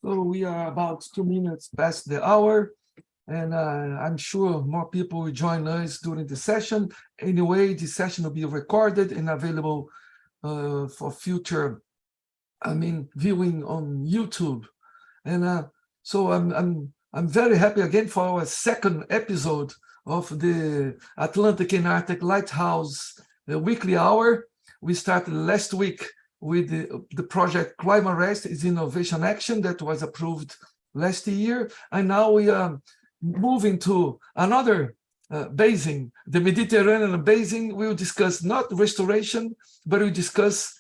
So we are about 2 minutes past the hour, and I'm sure more people will join us during the session. Anyway, the session will be recorded and available for future, viewing on YouTube. And so I'm very happy again for our second episode of the Atlantic and Arctic Lighthouse weekly hour. We started last week with the project Climate Rest is Innovation Action that was approved last year. And now we are moving to another basin, the Mediterranean basin. We will discuss not restoration, but we discuss,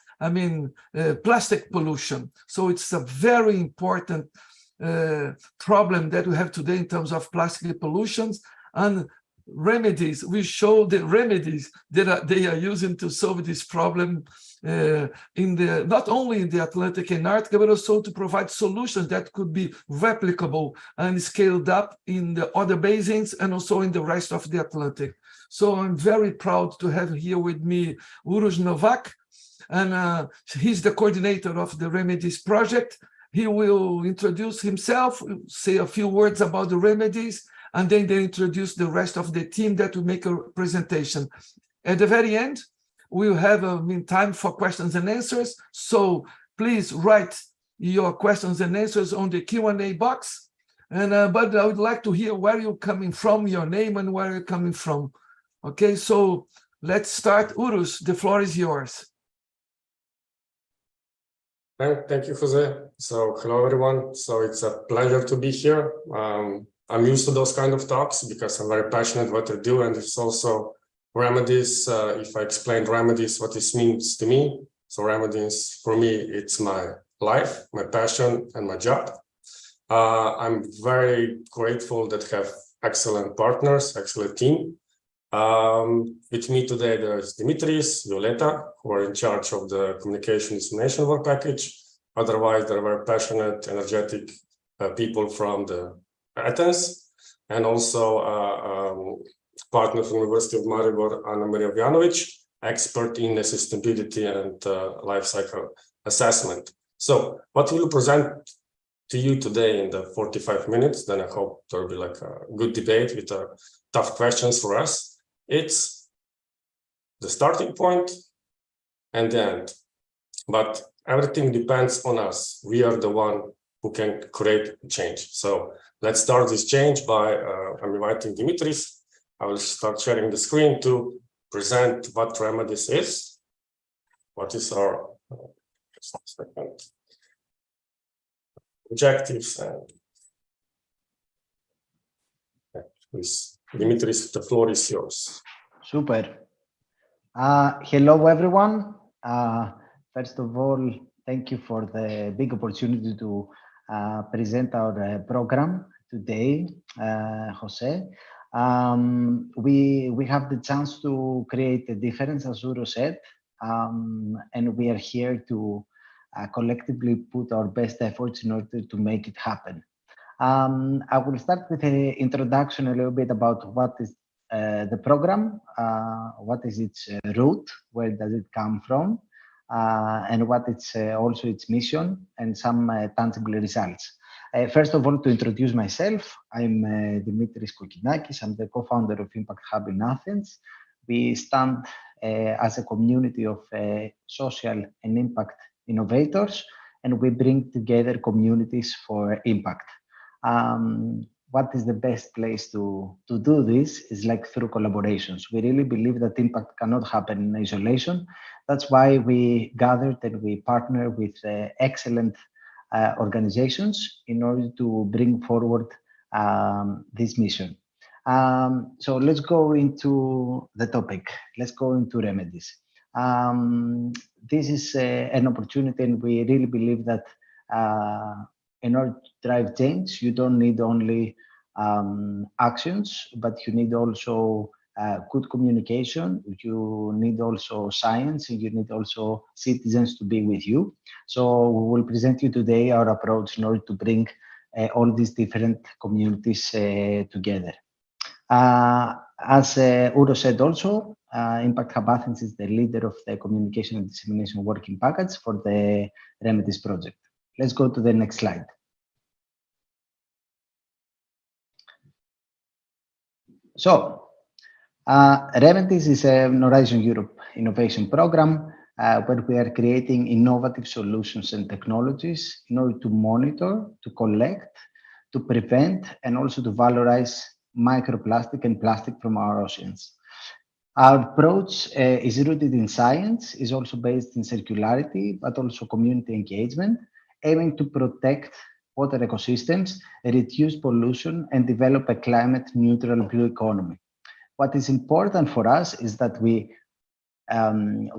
plastic pollution. So it's a very important problem that we have today in terms of plastic pollutions. And remedies, we show the remedies that they are using to solve this problem not only in the Atlantic and Arctic, but also to provide solutions that could be replicable and scaled up in the other basins and also in the rest of the Atlantic. So I'm very proud to have here with me Uroš Novak, and he's the coordinator of the Remedies project. He will introduce himself, say a few words about the remedies, and then they introduce the rest of the team that will make a presentation. At the very end, we'll have time for questions and answers. So please write your questions and answers on the Q&A box. But I would like to hear where you're coming from, your name and where you're coming from. Okay, so let's start. Uroš, the floor is yours. Thank you, Jose. So hello, everyone. So it's a pleasure to be here. I'm used to those kind of talks because I'm very passionate what I do, and it's also remedies. If I explain remedies, what this means to me. So remedies, for me, it's my life, my passion, and my job. I'm very grateful that I have excellent partners, excellent team. With me today, there's Dimitris, Violetta, who are in charge of the communication dissemination work package. Otherwise, they're very passionate, energetic people from the Athens, and also partner from the University of Maribor, Annamaria Vujanović, expert in sustainability and life cycle assessment. So what we'll present to you today in the 45 minutes, then I hope there'll be like a good debate with tough questions for us. It's the starting point and the end, but everything depends on us. We are the one who can create change. So let's start this change by I'm inviting Dimitris. I will start sharing the screen to present what Remedies is. What is our objectives? And please, Dimitris, the floor is yours. Super. Hello, everyone. First of all, thank you for the big opportunity to present our program today, Jose. We have the chance to create a difference, as Uroš said, and we are here to collectively put our best efforts in order to make it happen. I will start with an introduction a little bit about what is the program, what is its root, where does it come from, and what it's also its mission, and some tangible results. First of all, to introduce myself, I'm Dimitris Kokkinakis. I'm the co-founder of Impact Hub in Athens. We stand as a community of social and impact innovators, and we bring together communities for impact. What is the best place to do this is like through collaborations. We really believe that impact cannot happen in isolation. That's why we gathered and we partner with excellent organizations in order to bring forward this mission. So let's go into the topic. Let's go into remedies. This is an opportunity, and we really believe that in order to drive change, you don't need only actions, but you need also good communication. You need also science, and you need also citizens to be with you. So we will present you today our approach in order to bring all these different communities together. As Uroš said also, Impact Hub Athens is the leader of the communication and dissemination working package for the Remedies project. Let's go to the next slide. Remedies is an Horizon Europe innovation program where we are creating innovative solutions and technologies in order to monitor, to collect, to prevent, and also to valorize microplastic and plastic from our oceans. Our approach is rooted in science, is also based in circularity, but also community engagement, aiming to protect water ecosystems, reduce pollution, and develop a climate neutral blue economy. What is important for us is that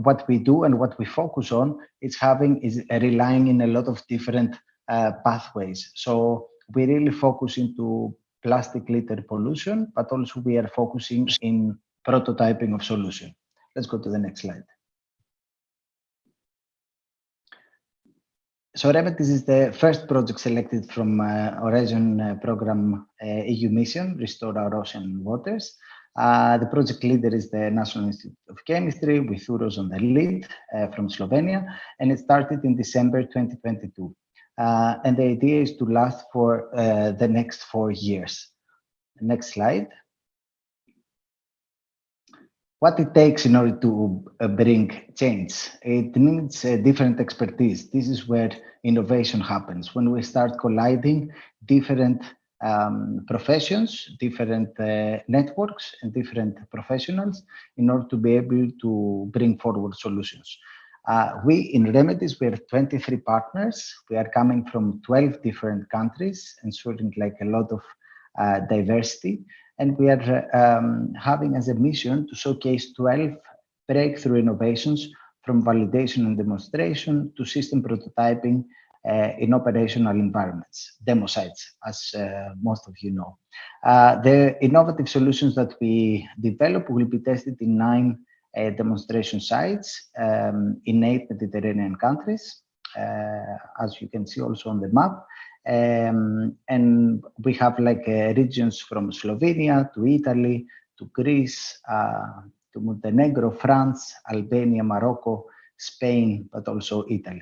what we do and what we focus on is relying in a lot of different pathways. So we really focus into plastic litter pollution, but also we are focusing in prototyping of solution. Let's go to the next slide. So Remedies is the first project selected from Horizon program EU mission, Restore Our Ocean Waters. The project leader is the National Institute of Chemistry with Uroš on the lead from Slovenia, and it started in December 2022. And the idea is to last for the next 4 years. Next slide. What it takes in order to bring change, it needs different expertise. This is where innovation happens, when we start colliding different professions, different networks, and different professionals in order to be able to bring forward solutions. We in Remedies, we have 23 partners. We are coming from 12 different countries, ensuring like a lot of diversity. And we are having as a mission to showcase 12 breakthrough innovations from validation and demonstration to system prototyping in operational environments, demo sites, as most of you know. The innovative solutions that we develop will be tested in 9 demonstration sites in 8 Mediterranean countries, as you can see also on the map. And we have like regions from Slovenia to Italy, to Greece, to Montenegro, France, Albania, Morocco, Spain, but also Italy.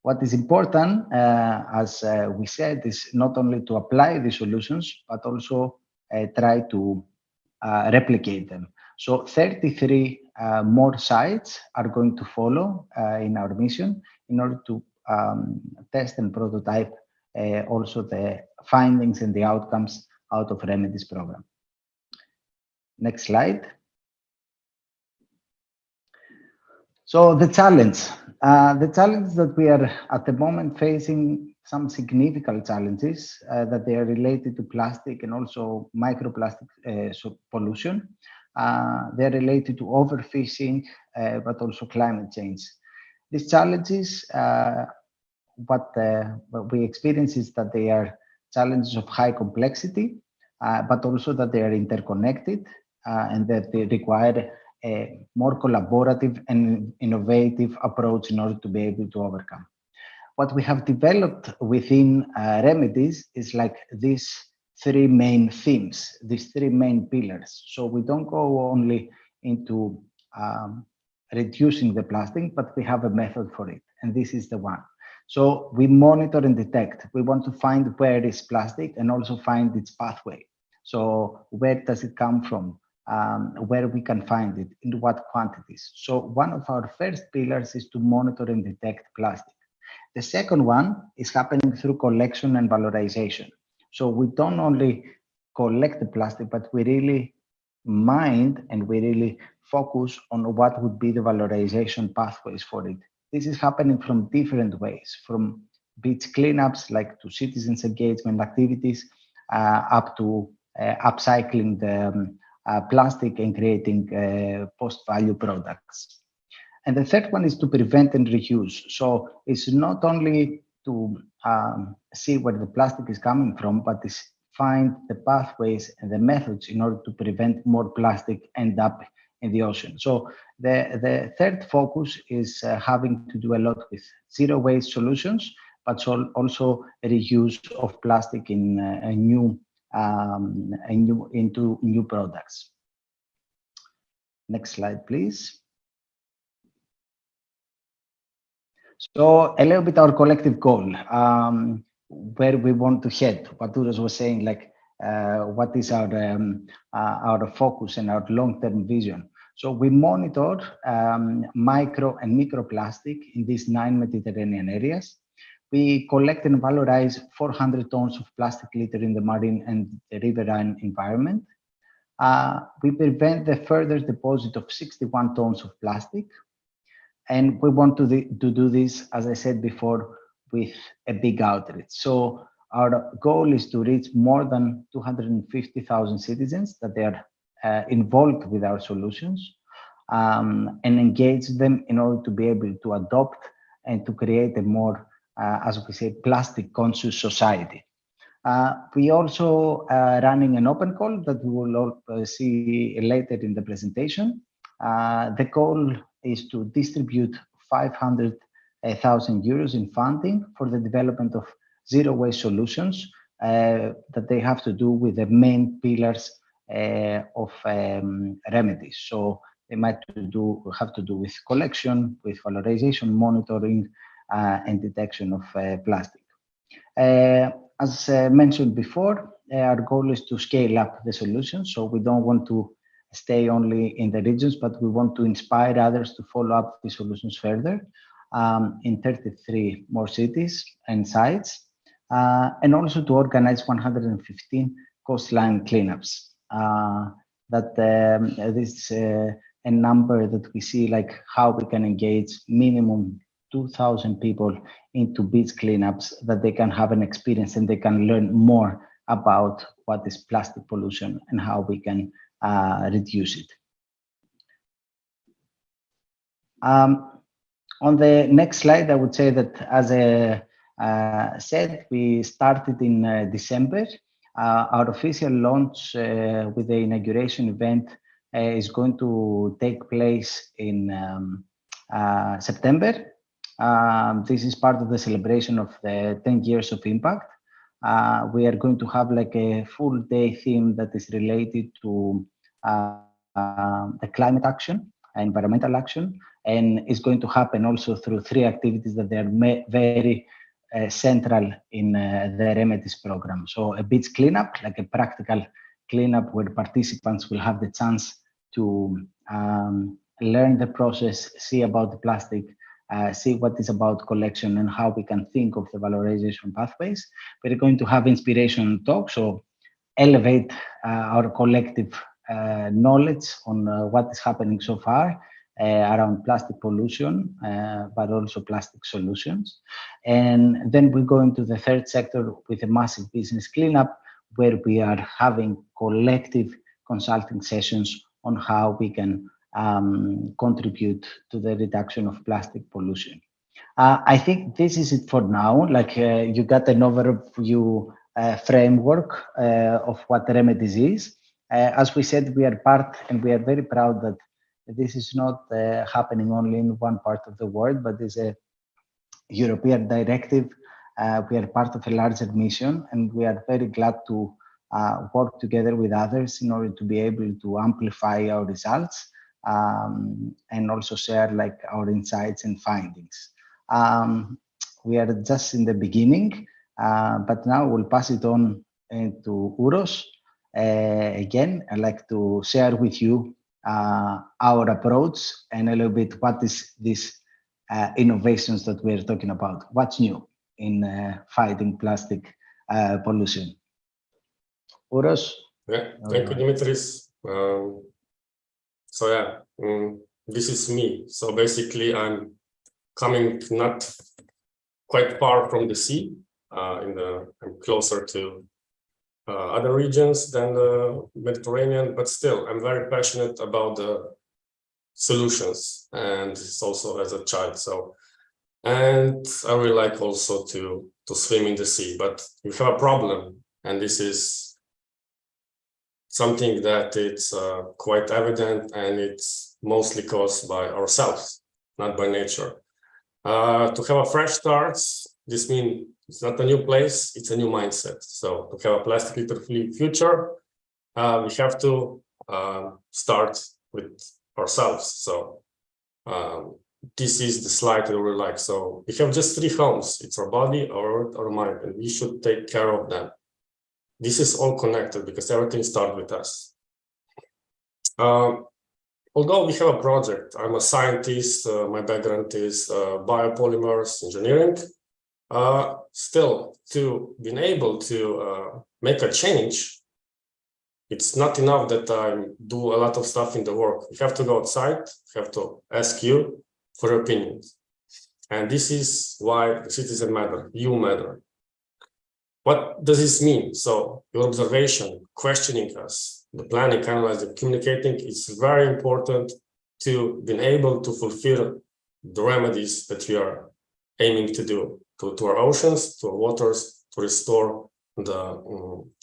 What is important, as we said, is not only to apply the solutions, but also try to replicate them. So 33 more sites are going to follow in our mission in order to test and prototype also the findings and the outcomes out of Remedies program. Next slide. So the challenge that we are at the moment facing some significant challenges that they are related to plastic and also microplastic pollution. They are related to overfishing, but also climate change. These challenges, what we experience is that they are challenges of high complexity, but also that they are interconnected and that they require a more collaborative and innovative approach in order to be able to overcome. What we have developed within Remedies is like these 3 main themes, these 3 main pillars. So we don't go only into reducing the plastic, but we have a method for it, and this is the one. So we monitor and detect. We want to find where is plastic and also find its pathway. So where does it come from? Where we can find it, in what quantities. So one of our first pillars is to monitor and detect plastic. The second one is happening through collection and valorization. So we don't only collect the plastic, but we really mind and we really focus on what would be the valorization pathways for it. This is happening from different ways, from beach cleanups, like to citizens engagement activities, up to upcycling the plastic and creating post-value products. And the third one is to prevent and reuse. So it's not only to see where the plastic is coming from, but it's find the pathways and the methods in order to prevent more plastic end up in the ocean. So the third focus is having to do a lot with zero waste solutions, but also reuse of plastic in into new products. Next slide, please. So a little bit our collective goal, where we want to head. What Uroš was saying, like what is our focus and our long-term vision. So we monitor micro and microplastic in these 9 Mediterranean areas. We collect and valorize 400 tons of plastic litter in the marine and the riverine environment. We prevent the further deposit of 61 tons of plastic. And we want to do this, as I said before, with a big outreach. So our goal is to reach more than 250,000 citizens that they are involved with our solutions, and engage them in order to be able to adopt and to create a more, as we say, plastic conscious society. We also running an open call that we will see later in the presentation. The goal is to distribute 500,000 euros in funding for the development of zero waste solutions that they have to do with the main pillars of remedies. So they might have to do with collection, with valorization, monitoring, and detection of plastic. As mentioned before, our goal is to scale up the solution. So we don't want to stay only in the regions, but we want to inspire others to follow up the solutions further in 33 more cities and sites, and also to organize 115 coastline cleanups. This a number that we see, like how we can engage minimum 2,000 people into beach cleanups, that they can have an experience and they can learn more about what is plastic pollution and how we can reduce it. On the next slide, I would say that, as I said, we started in December. Our official launch with the inauguration event is going to take place in September. This is part of the celebration of the 10 years of impact. We are going to have like a full day theme that is related to the climate action, environmental action, and it's going to happen also through 3 activities that they are very central in the Remedies program. So a beach cleanup, like a practical cleanup where participants will have the chance to learn the process, see about the plastic, see what is about collection and how we can think of the valorization pathways. We're going to have inspiration talks, so elevate our collective knowledge on what is happening so far around plastic pollution, but also plastic solutions. And then we go into the 3rd sector with a massive business cleanup, where we are having collective consulting sessions on how we can contribute to the reduction of plastic pollution. I think this is it for now. Like you got an overview framework of what Remedies is. As we said, we are part, and we are very proud that this is not happening only in one part of the world, but it's a European directive. We are part of a larger mission, and we are very glad to work together with others in order to be able to amplify our results and also share like our insights and findings. We are just in the beginning, but now we'll pass it on to Uroš. Again, I'd like to share with you our approach and a little bit what is this innovations that we're talking about. What's new in fighting plastic pollution? Uroš? Yeah, thank you, Dimitris. So yeah, this is me. So basically, I'm coming not quite far from the sea. I'm closer to other regions than the Mediterranean, but still, I'm very passionate about the solutions, and it's also as a child. So, and I really like also to swim in the sea. But we have a problem, and this is something that it's quite evident, and it's mostly caused by ourselves, not by nature. To have a fresh start, this means it's not a new place, it's a new mindset. So to have a plastic litter-free future, we have to start with ourselves. So this is the slide I really like. So we have just 3 homes. It's our body, our mind, and we should take care of them. this is all connected because everything starts with us. Although we have a project, I'm a scientist, my background is biopolymers engineering, still to being able to make a change, it's not enough that I do a lot of stuff in the work. We have to go outside, we have to ask you for your opinions. And this is why the citizen matter, you matter. What does this mean? So your observation, questioning us, the planning, analyzing, communicating is very important to being able to fulfill the remedies that we are aiming to do to our oceans, to our waters, to restore the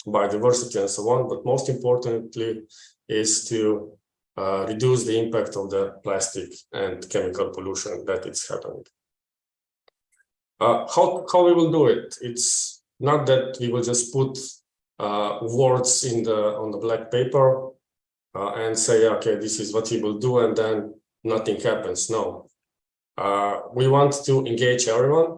biodiversity and so on. But most importantly is to reduce the impact of the plastic and chemical pollution that is happening. How we will do it? It's not that we will just put words on the black paper and say, okay, this is what we will do, and then nothing happens. No, we want to engage everyone.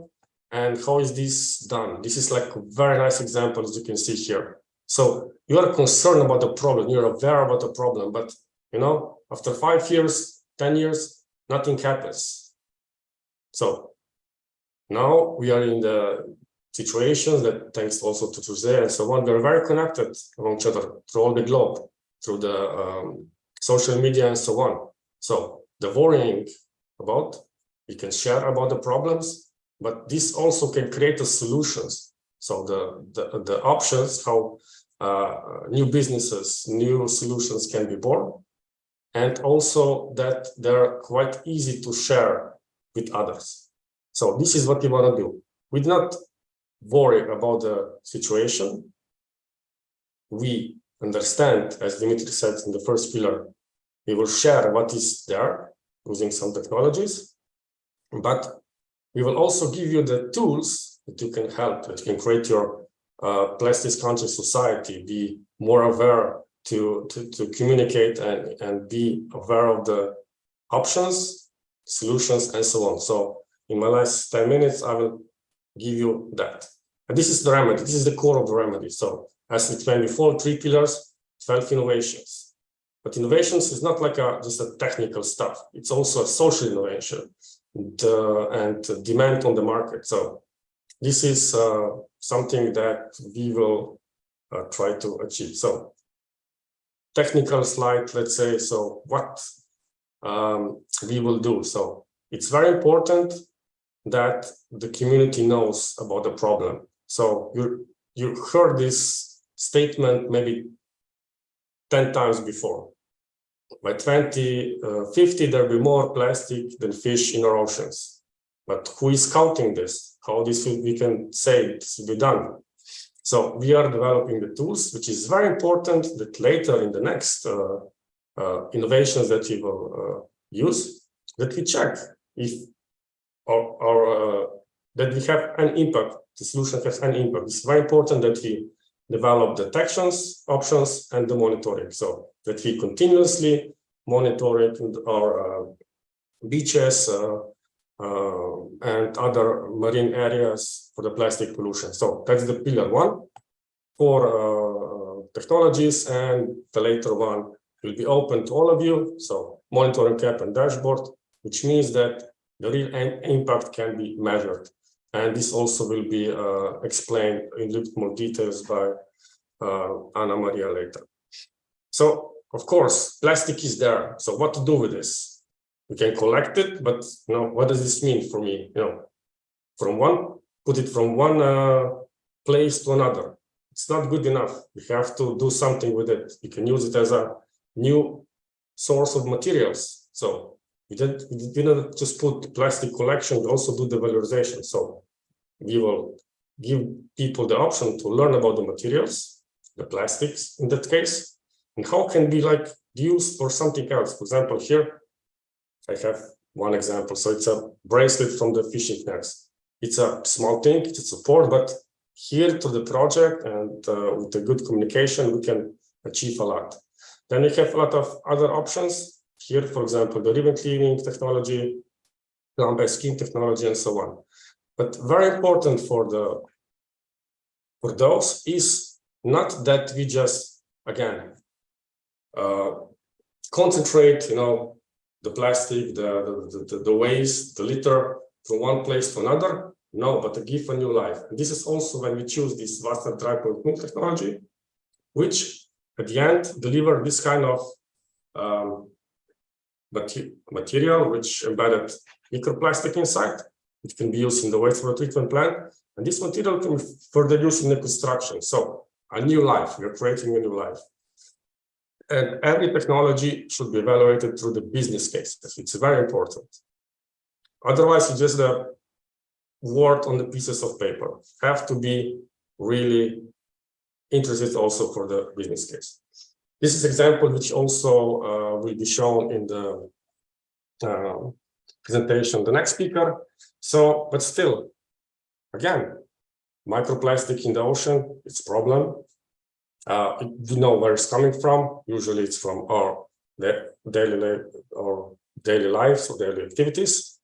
And how is this done? This is like a very nice example, as you can see here. So you are concerned about the problem, you're aware about the problem, but you know, after 5 years, 10 years, nothing happens. So now we are in the situations that, thanks also to Jose and so on, we're very connected among each other through all the globe, through the social media and so on. So the worrying about, we can share about the problems, but this also can create the solutions. So the options, how new businesses, new solutions can be born, and also that they're quite easy to share with others. So this is what we want to do. We do not worry about the situation. We understand, as Dimitris said in the first pillar, we will share what is there using some technologies, but we will also give you the tools that you can help, that you can create your plastics conscious society, be more aware to communicate and be aware of the options, solutions, and so on. So in my last 10 minutes, I will give you that. And this is the remedy. This is the core of the remedy. So as explained before, 3 pillars, 12 innovations. But innovations is not like just a technical stuff. It's also a social innovation and demand on the market. So this is something that we will try to achieve. So technical slide, let's say, so what we will do. So it's very important that the community knows about the problem. So you heard this statement maybe 10 times before. By 2050, there will be more plastic than fish in our oceans. But who is counting this? How we can say this will be done? So we are developing the tools, which is very important that later in the next innovations that we will use, that we check if that we have an impact, the solution has an impact. It's very important that we develop detections, options, and the monitoring, so that we continuously monitor our beaches and other marine areas for the plastic pollution. So that's the pillar 1 for technologies, and the later one will be open to all of you. So monitoring cap and dashboard, which means that the real impact can be measured. And this also will be explained in a little more details by Annamaria later. So, of course, plastic is there. So what to do with this? We can collect it, but you know, what does this mean for me? You know, put it from one place to another. It's not good enough. We have to do something with it. You can use it as a new source of materials. So we didn't just put plastic collection, we also do the valorization. So we will give people the option to learn about the materials, the plastics in that case, and how can be like used for something else. For example, here I have one example. So it's a bracelet from the fishing nets. It's a small thing, it's a support, but here to the project and with the good communication, we can achieve a lot. Then we have a lot of other options. Here, for example, the ribbon cleaning technology, plant-based skin technology, and so on. But very important for those is not that we just, again, concentrate, the plastic, the waste, the litter from one place to another. No, but to give a new life. And this is also when we choose this vaster tripod technology, which at the end deliver this kind of material which embedded microplastic inside. It can be used in the wastewater treatment plant, and this material can be further used in the construction. So a new life, we are creating a new life. And every technology should be evaluated through the business cases. It's very important. Otherwise, it's just a word on the pieces of paper. Have to be really interested also for the business case. This is an example which also will be shown in the presentation, the next speaker. So, but still, again, microplastic in the ocean, it's a problem. We know where it's coming from. Usually it's from our daily lives or daily activities.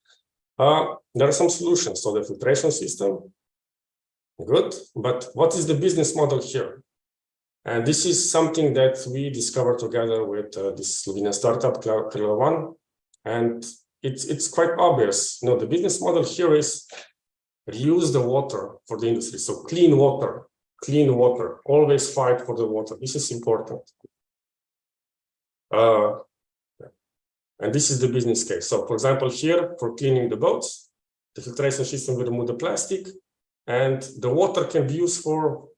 There are some solutions. So the filtration system, good. But what is the business model here? And this is something that we discovered together with this Slovenian startup, One. And it's quite obvious. The business model here is reuse the water for the industry. So clean water, always fight for the water. This is important. And this is the business case. So for example, here for cleaning the boats, the filtration system will remove the plastic, and the water can be used for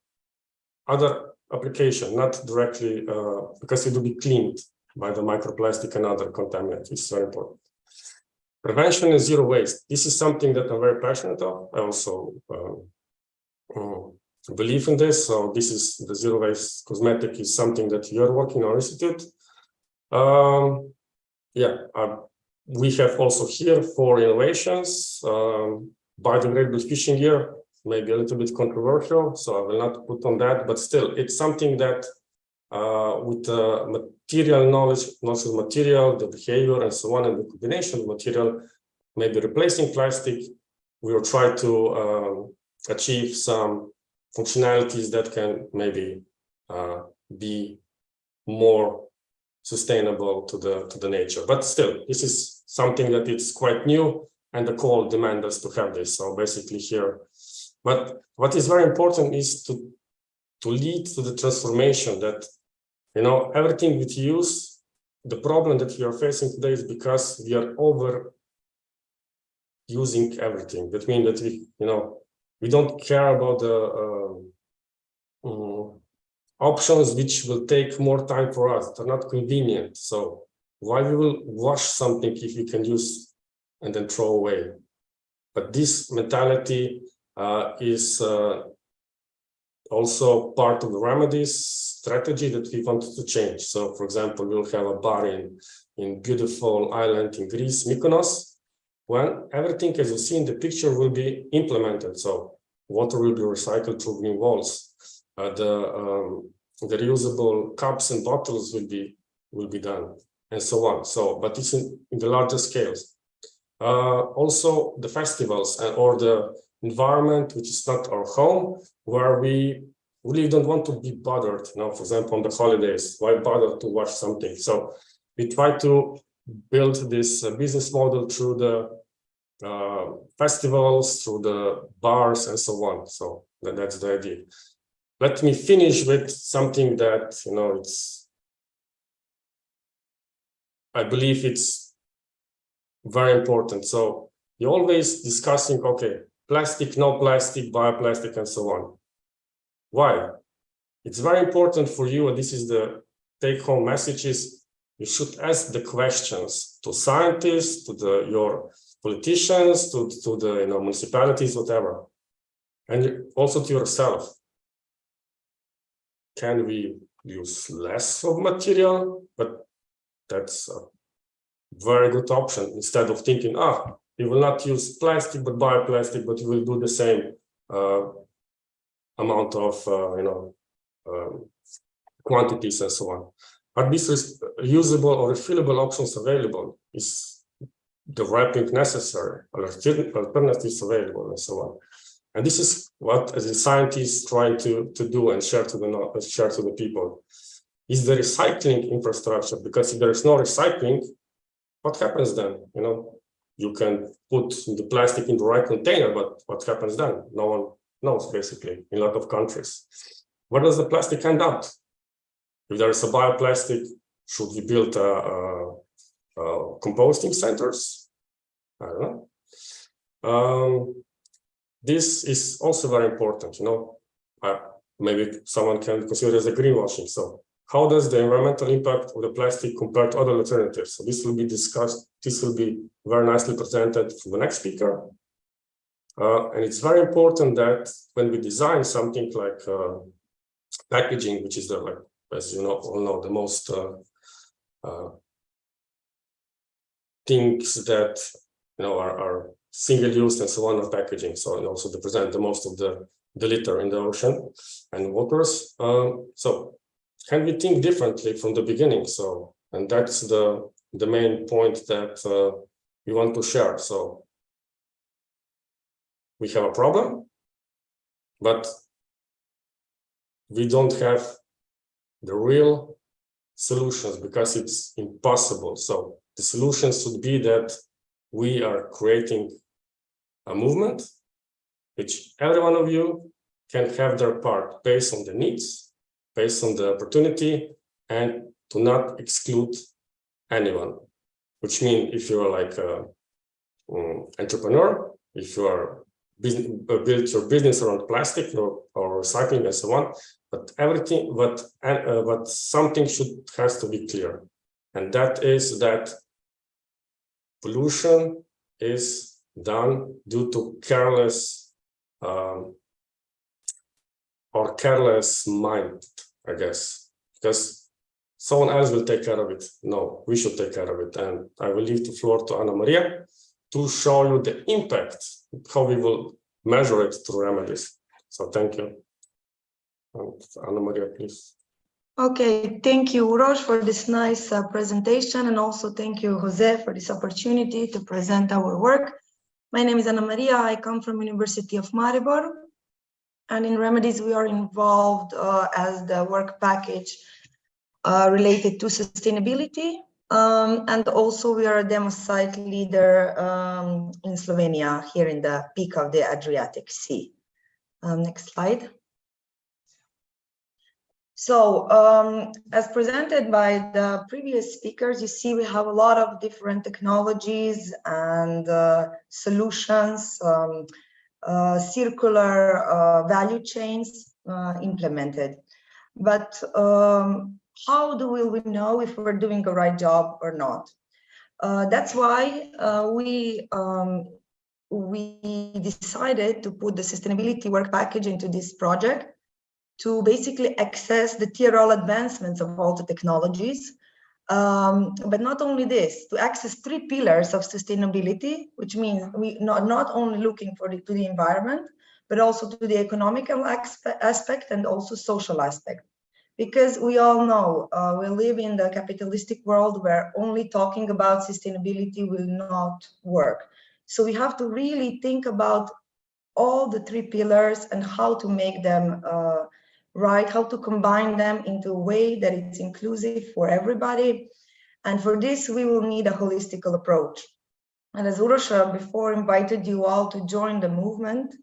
other application, not directly because it will be cleaned by the microplastic and other contaminants. It's very important. Prevention and zero waste. This is something that I'm very passionate of. I also believe in this. So this is the zero waste cosmetic is something that we are working on our institute. We have also here 4 innovations. Biodegradable fishing gear, maybe a little bit controversial, so I will not put on that, but still, it's something that with material knowledge of material, the behavior, and so on, and the combination of material, maybe replacing plastic, we will try to achieve some functionalities that can maybe be more sustainable to the nature. But still, this is something that it's quite new, and the call demands us to have this. So basically here, but what is very important is to lead to the transformation that, everything we use, the problem that we are facing today is because we are over using everything. That means that we don't care about the options which will take more time for us. They're not convenient. So why we will wash something if we can use and then throw away? But this mentality is also part of the Remedies strategy that we wanted to change. So, for example, we'll have a bar in beautiful island in Greece, Mykonos, when everything, as you see in the picture, will be implemented. So, water will be recycled through green walls. The reusable cups and bottles will be done, and so on. So, but it's in the larger scales. Also, the festivals or the environment, which is not our home, where we really don't want to be bothered. For example, on the holidays, why bother to watch something? So we try to build this business model through the festivals, through the bars, and so on. So that's the idea. Let me finish with something that, I believe it's very important. So you're always discussing, okay, plastic, no plastic, bioplastic, and so on. Why? It's very important for you, and this is the take-home message, is you should ask the questions to scientists, to your politicians, to the municipalities, whatever, and also to yourself. Can we use less of material? But that's a very good option. Instead of thinking, we will not use plastic, but bioplastic, but we will do the same amount of, quantities and so on. Are these reusable or refillable options available? Is the wrapping necessary? Are alternatives available and so on? And this is what, as a scientist, trying to do and share to the people, is the recycling infrastructure. Because if there is no recycling, what happens then? You know, you can put the plastic in the right container, but what happens then? No one knows, basically, in a lot of countries. Where does the plastic end up? If there is a bioplastic, should we build composting centers? I don't know. This is also very important, you know. Maybe someone can consider it as a greenwashing. So how does the environmental impact of the plastic compare to other alternatives? So this will be discussed. This will be very nicely presented from the next speaker. And it's very important that when we design something like packaging, which is the, like, as you know, all know, the most things that, you know, are single-use and so on of packaging. So, and also they present the most of the litter in the ocean and waters. So can we think differently from the beginning? So, and that's the main point that we want to share. So we have a problem, but we don't have the real solutions because it's impossible. So the solution should be that we are creating a movement which every one of you can have their part based on the needs, based on the opportunity, and to not exclude anyone. Which means if you're like an entrepreneur, if you are build your business around plastic or recycling and so on, but everything, but something has to be clear, and that is that pollution is done due to careless or careless mind, I guess, because someone else will take care of it. No, we should take care of it. And I will leave the floor to Annamaria to show you the impact, how we will measure it through remedies. So thank you. And Annamaria, please. Okay, thank you, Uroš, for this nice presentation, and also thank you, Jose, for this opportunity to present our work. My name is Annamaria. I come from University of Maribor, and in Remedies we are involved as the work package related to sustainability, and also we are a demo site leader in Slovenia, here in the peak of the Adriatic Sea. Next slide. So, as presented by the previous speakers, you see we have a lot of different technologies and solutions, circular value chains implemented. But how will we know if we're doing the right job or not? That's why we decided to put the sustainability work package into this project, to basically access the theoretical advancements of all the technologies. But not only this, to access 3 pillars of sustainability, which means we not only looking to the environment, but also to the economical aspect and also social aspect. Because we all know we live in the capitalistic world where only talking about sustainability will not work. So we have to really think about all the 3 pillars and how to make them right, how to combine them into a way that it's inclusive for everybody. And for this, we will need a holistic approach. And as Uroš before invited you all to join the movement,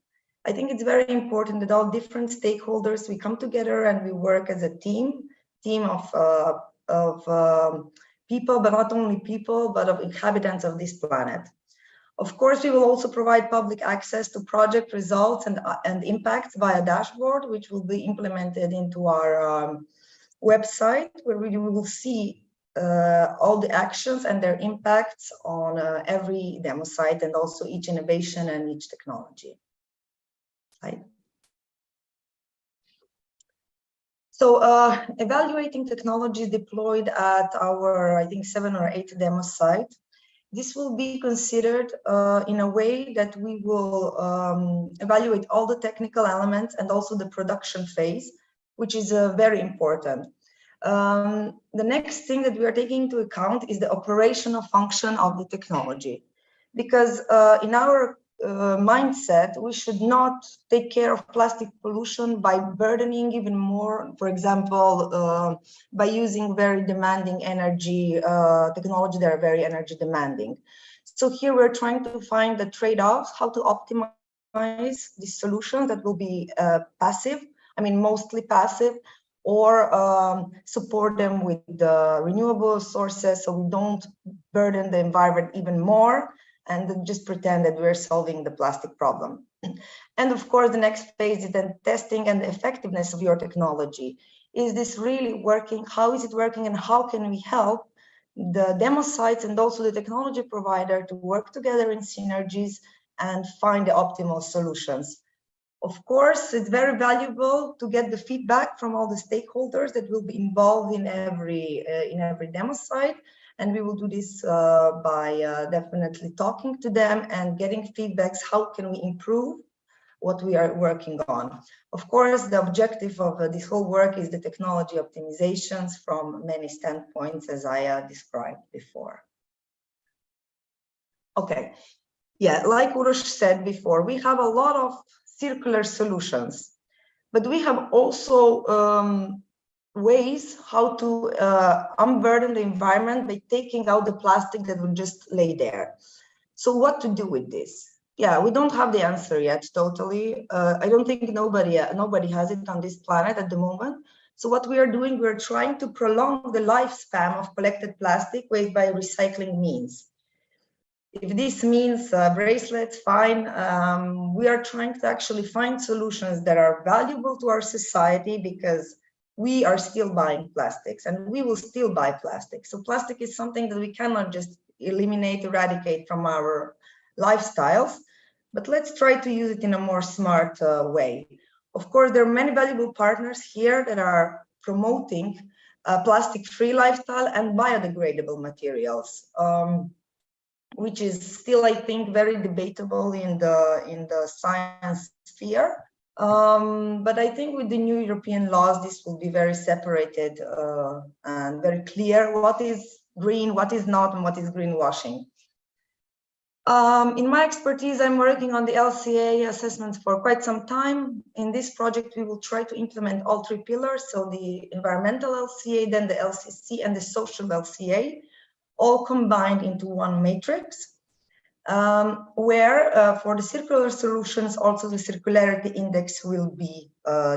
I think it's very important that all different stakeholders, we come together and we work as a team of people, but not only people, but of inhabitants of this planet. Of course, we will also provide public access to project results and impacts via dashboard, which will be implemented into our website, where we will see all the actions and their impacts on every demo site, and also each innovation and each technology. Right. So evaluating technologies deployed at our, I think, 7 or 8 demo sites. This will be considered in a way that we will evaluate all the technical elements and also the production phase, which is very important. The next thing that we are taking into account is the operational function of the technology. Because in our mindset, we should not take care of plastic pollution by burdening even more, for example, by using very demanding energy technology that are very energy demanding. So here we're trying to find the trade-offs, how to optimize these solutions that will be passive, I mean, mostly passive, or support them with the renewable sources so we don't burden the environment even more and just pretend that we're solving the plastic problem. And of course, the next phase is then testing and the effectiveness of your technology. Is this really working? How is it working? And how can we help the demo sites and also the technology provider to work together in synergies and find the optimal solutions? Of course, it's very valuable to get the feedback from all the stakeholders that will be involved in every demo site. And we will do this by definitely talking to them and getting feedbacks. How can we improve what we are working on? Of course, the objective of this whole work is the technology optimizations from many standpoints, as I described before. Okay, yeah, like Uroš said before, we have a lot of circular solutions, but we have also ways how to unburden the environment by taking out the plastic that would just lay there. So what to do with this? Yeah, we don't have the answer yet totally. I don't think nobody has it on this planet at the moment. So what we are doing, we're trying to prolong the lifespan of collected plastic waste by recycling means. If this means bracelets, fine. We are trying to actually find solutions that are valuable to our society because we are still buying plastics and we will still buy plastic. So plastic is something that we cannot just eliminate, eradicate from our lifestyles, but let's try to use it in a more smart way. Of course, there are many valuable partners here that are promoting a plastic-free lifestyle and biodegradable materials, which is still, I think, very debatable in the science sphere. But I think with the new European laws, this will be very separated and very clear what is green, what is not, and what is greenwashing. In my expertise, I'm working on the LCA assessments for quite some time. In this project, we will try to implement all three pillars. So the environmental LCA, then the LCC, and the social LCA, all combined into one matrix. Where for the circular solutions, also the circularity index will be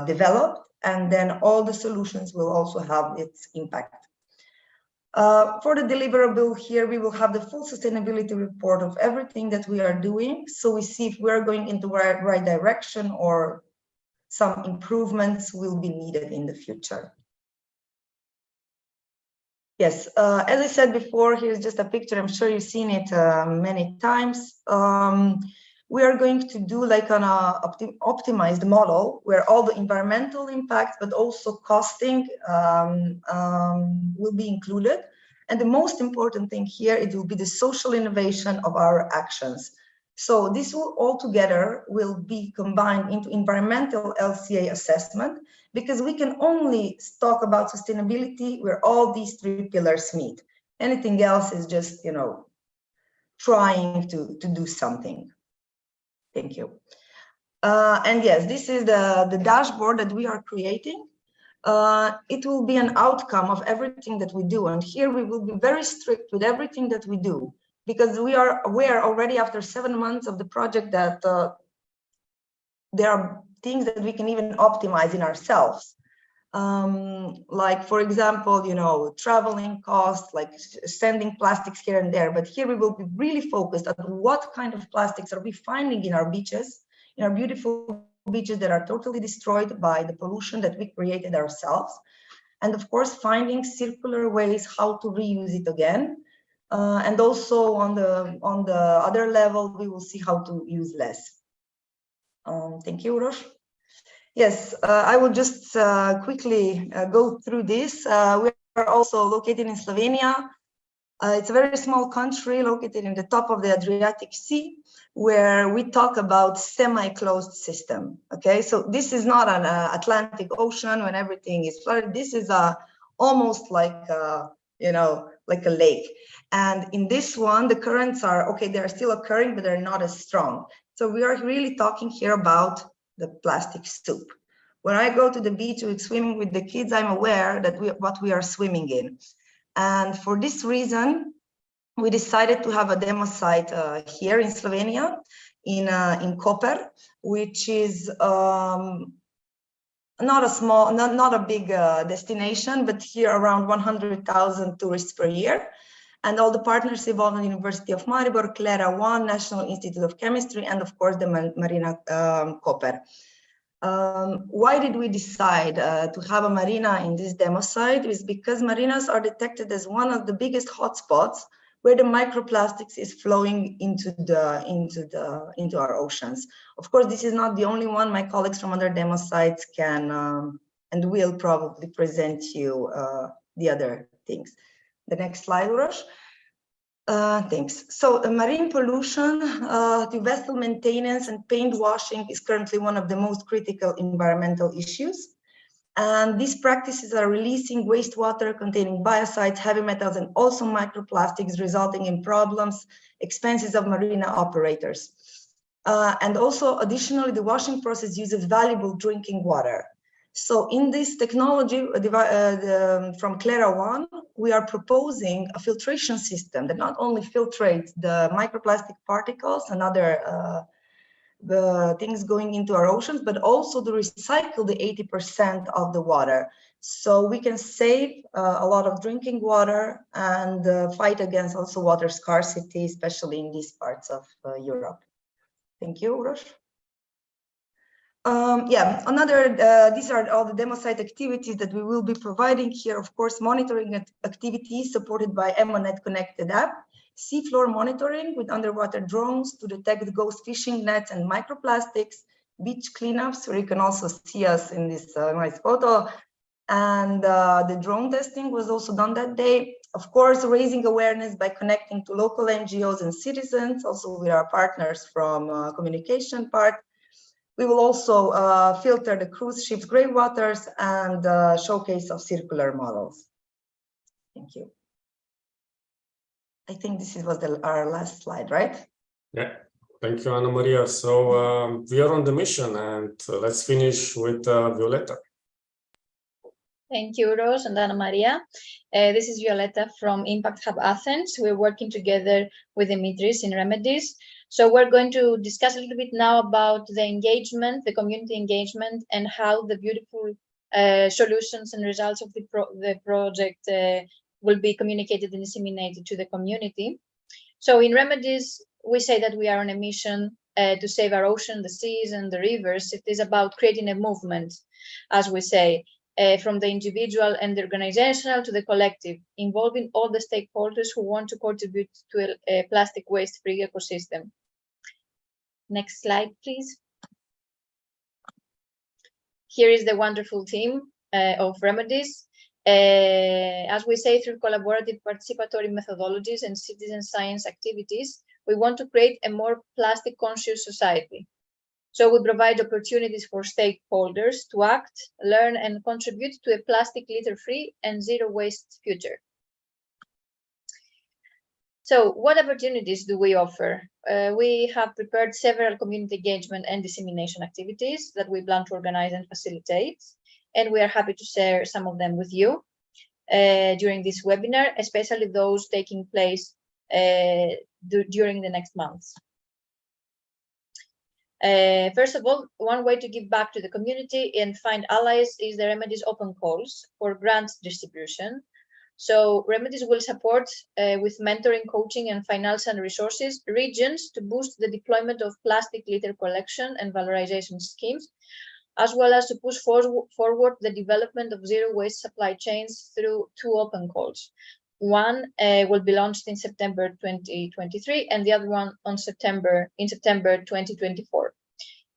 developed, and then all the solutions will also have its impact. For the deliverable here, we will have the full sustainability report of everything that we are doing. So we see if we're going in the right direction or some improvements will be needed in the future. Yes, as I said before, here's just a picture. I'm sure you've seen it many times. We are going to do like an optimized model where all the environmental impacts, but also costing will be included. And the most important thing here, it will be the social innovation of our actions. So this will all together will be combined into environmental LCA assessment, because we can only talk about sustainability where all these three pillars meet. Anything else is just, you know, trying to do something. Thank you. And yes, this is the dashboard that we are creating. It will be an outcome of everything that we do. And here we will be very strict with everything that we do, because we are aware already after 7 months of the project that there are things that we can even optimize in ourselves. Like, for example, you know, traveling costs, like sending plastics here and there. But here we will be really focused on what kind of plastics are we finding in our beaches, in our beautiful beaches that are totally destroyed by the pollution that we created ourselves. And of course, finding circular ways how to reuse it again. And also on the other level, we will see how to use less. Thank you, Uroš. Yes, I will just quickly go through this. We are also located in Slovenia. It's a very small country located in the top of the Adriatic Sea, where we talk about semi-closed system. Okay, so this is not an Atlantic Ocean when everything is flooded. This is almost like you know, like a lake. And in this one, the currents are okay. They are still occurring, but they're not as strong. It's So we are really talking here about the plastic soup. When I go to the beach with swimming with the kids, I'm aware that what we are swimming in. And for this reason, we decided to have a demo site here in Slovenia, in Koper, which is not a big destination, but here around 100,000 tourists per year. And all the partners involved in the University of Maribor, Clara 1, National Institute of Chemistry, and of course the Marina Koper. Why did we decide to have a marina in this demo site? Is because marinas are detected as one of the biggest hotspots where the microplastics is flowing into our oceans. Of course, this is not the only one. My colleagues from other demo sites can and will probably present you the other things. The next slide, Uroš. Thanks. So marine pollution, the vessel maintenance and paint washing is currently one of the most critical environmental issues. And these practices are releasing wastewater containing biocides, heavy metals, and also microplastics, resulting in problems, expenses of marina operators. And also, additionally, the washing process uses valuable drinking water. So in this technology from Clara 1, we are proposing a filtration system that not only filtrates the microplastic particles and other the things going into our oceans, but also to recycle the 80% of the water. So we can save a lot of drinking water and fight against also water scarcity, especially in these parts of Europe. Thank you, Uroš. These are all the demo site activities that we will be providing here. Of course, monitoring activities supported by EMONET connected app, seafloor monitoring with underwater drones to detect ghost fishing nets and microplastics, beach cleanups, where you can also see us in this nice photo. And the drone testing was also done that day. Of course, raising awareness by connecting to local NGOs and citizens, also with our partners from communication part. We will also filter the cruise ships' gray waters and showcase of circular models. Thank you. I think this was our last slide, right? Yeah, thank you, Annamaria. So we are on the mission, and let's finish with Violetta. Thank you, Uroš and Annamaria. This is Violetta from Impact Hub Athens. We're working together with Dimitris in Remedies. So we're going to discuss a little bit now about the engagement, the community engagement, and how the beautiful solutions and results of the project will be communicated and disseminated to the community. So in Remedies, we say that we are on a mission to save our ocean, the seas, and the rivers. It is about creating a movement, as we say, from the individual and the organizational to the collective, involving all the stakeholders who want to contribute to a plastic waste-free ecosystem. Next slide, please. Here is the wonderful team of Remedies. As we say, through collaborative participatory methodologies and citizen science activities, we want to create a more plastic conscious society. So we provide opportunities for stakeholders to act, learn, and contribute to a plastic litter-free and zero-waste future. So what opportunities do we offer? We have prepared several community engagement and dissemination activities that we plan to organize and facilitate, and we are happy to share some of them with you during this webinar, especially those taking place during the next months. First of all, one way to give back to the community and find allies is the Remedies open calls for grants distribution. So Remedies will support with mentoring, coaching, and financial resources regions to boost the deployment of plastic litter collection and valorization schemes, as well as to push forward the development of zero waste supply chains through 2 open calls. One will be launched in September 2023, and the other one in September 2024.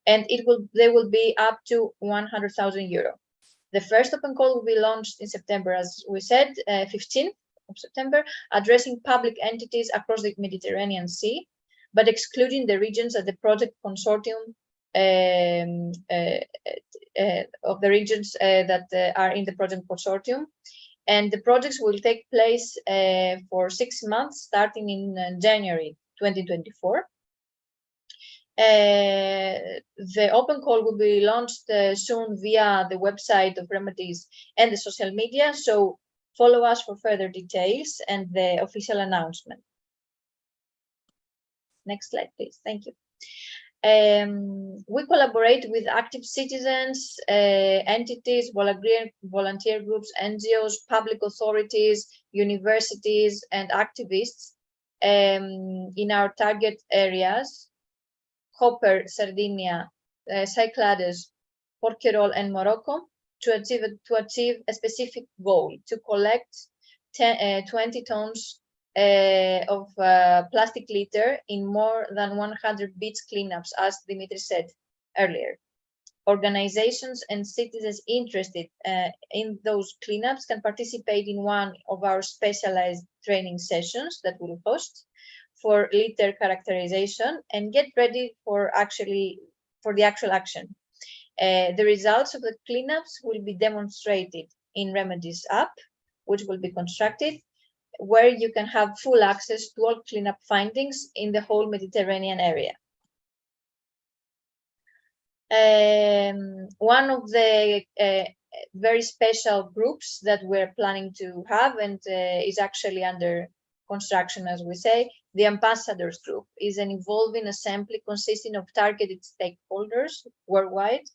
And they will be up to 100,000 euro. The first open call will be launched in September, as we said, 15th of September, addressing public entities across the Mediterranean Sea, but excluding the regions at the project consortium of the regions that are in the project consortium. And the projects will take place for 6 months, starting in January 2024. The open call will be launched soon via the website of Remedies and the social media, so follow us for further details and the official announcement. Next slide, please. Thank you. We collaborate with active citizens, entities, volunteer groups, NGOs, public authorities, universities, and activists in our target areas: Hopper, Sardinia, Cyclades, Porquerolles, and Morocco, to achieve a specific goal: to collect 20 tons of plastic litter in more than 100 beach cleanups, as Dimitris said earlier. Organizations and citizens interested in those cleanups can participate in one of our specialized training sessions that we'll host for litter characterization and get ready for the actual action. The results of the cleanups will be demonstrated in Remedies app, which will be constructed, where you can have full access to all cleanup findings in the whole Mediterranean area. One of the very special groups that we're planning to have, and is actually under construction, as we say, the Ambassadors Group, is an evolving assembly consisting of targeted stakeholders worldwide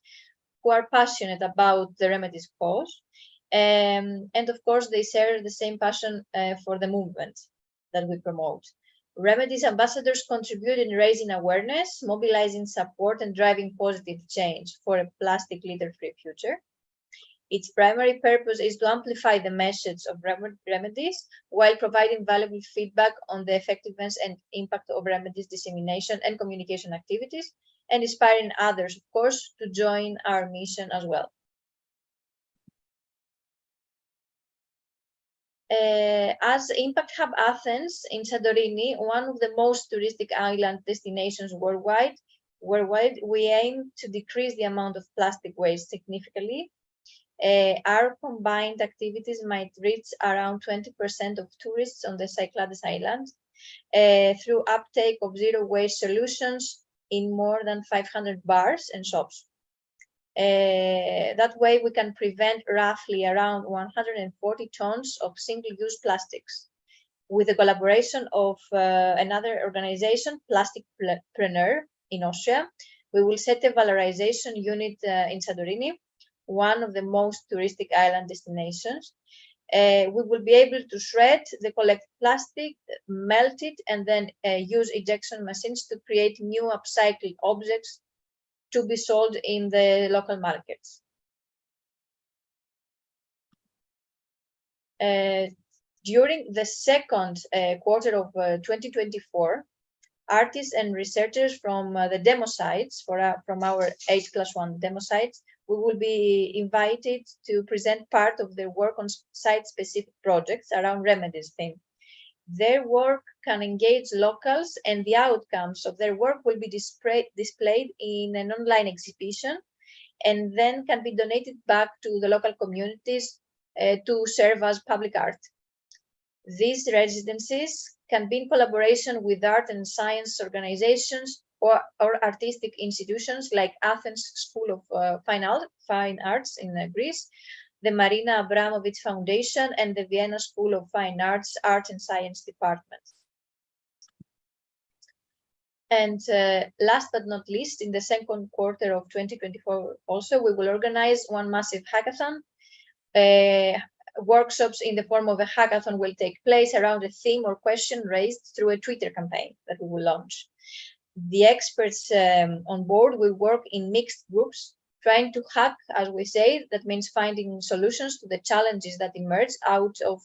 who are passionate about the Remedies cause. And of course, they share the same passion for the movement that we promote. Remedies ambassadors contribute in raising awareness, mobilizing support, and driving positive change for a plastic litter-free future. Its primary purpose is to amplify the message of Remedies while providing valuable feedback on the effectiveness and impact of Remedies dissemination and communication activities, and inspiring others, of course, to join our mission as well. As Impact Hub Athens in Santorini, one of the most touristic island destinations worldwide, we aim to decrease the amount of plastic waste significantly. Our combined activities might reach around 20% of tourists on the Cyclades Island through uptake of zero waste solutions in more than 500 bars and shops. That way we can prevent roughly around 140 tons of single-use plastics. With the collaboration of another organization, Plasticpreneur in Austria, we will set a valorization unit in Santorini, one of the most touristic island destinations. We will be able to shred the collected plastic, melt it, and then use ejection machines to create new upcycled objects to be sold in the local markets. During the second quarter of 2024, artists and researchers from the demo sites, from our 8+1 demo sites, we will be invited to present part of their work on site-specific projects around Remedies theme. Their work can engage locals, and the outcomes of their work will be displayed in an online exhibition, and then can be donated back to the local communities to serve as public art. These residencies can be in collaboration with art and science organizations or artistic institutions like Athens School of Fine Arts in Greece, the Marina Abramović Foundation, and the Vienna School of Fine Arts, Art and Science Department. And last but not least, in the second quarter of 2024 also, we will organize one massive hackathon. Workshops in the form of a hackathon will take place around a theme or question raised through a Twitter campaign that we will launch. The experts on board will work in mixed groups, trying to hack, as we say. That means finding solutions to the challenges that emerge out of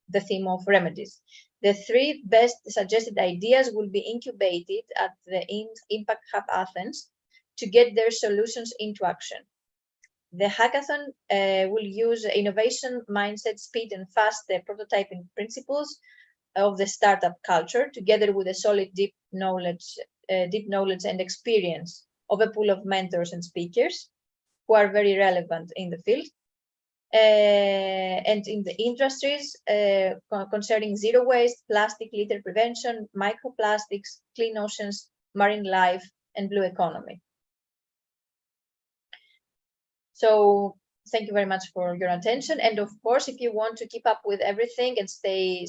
the theme of Remedies. The 3 best suggested ideas will be incubated at the Impact Hub Athens to get their solutions into action. The hackathon will use innovation, mindset, speed, and fast prototyping principles of the startup culture, together with a solid deep knowledge and experience of a pool of mentors and speakers who are very relevant in the field. and in the industries concerning zero waste, plastic litter prevention, microplastics, clean oceans, marine life, and blue economy. So thank you very much for your attention. And of course, if you want to keep up with everything and stay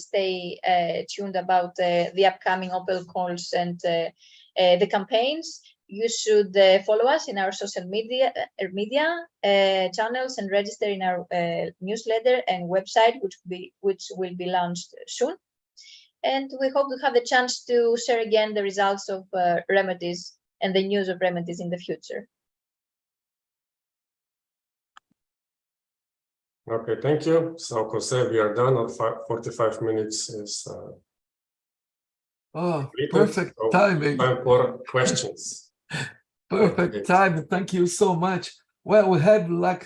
tuned about the upcoming open calls and the campaigns, you should follow us in our social media channels and register in our newsletter and website, which will be launched soon. And we hope to have the chance to share again the results of Remedies and the news of Remedies in the future. Okay, thank you. So, Jose, we are done. 45 minutes is perfect so timing. Time for questions. Perfect time. Thank you so much. Well, we have like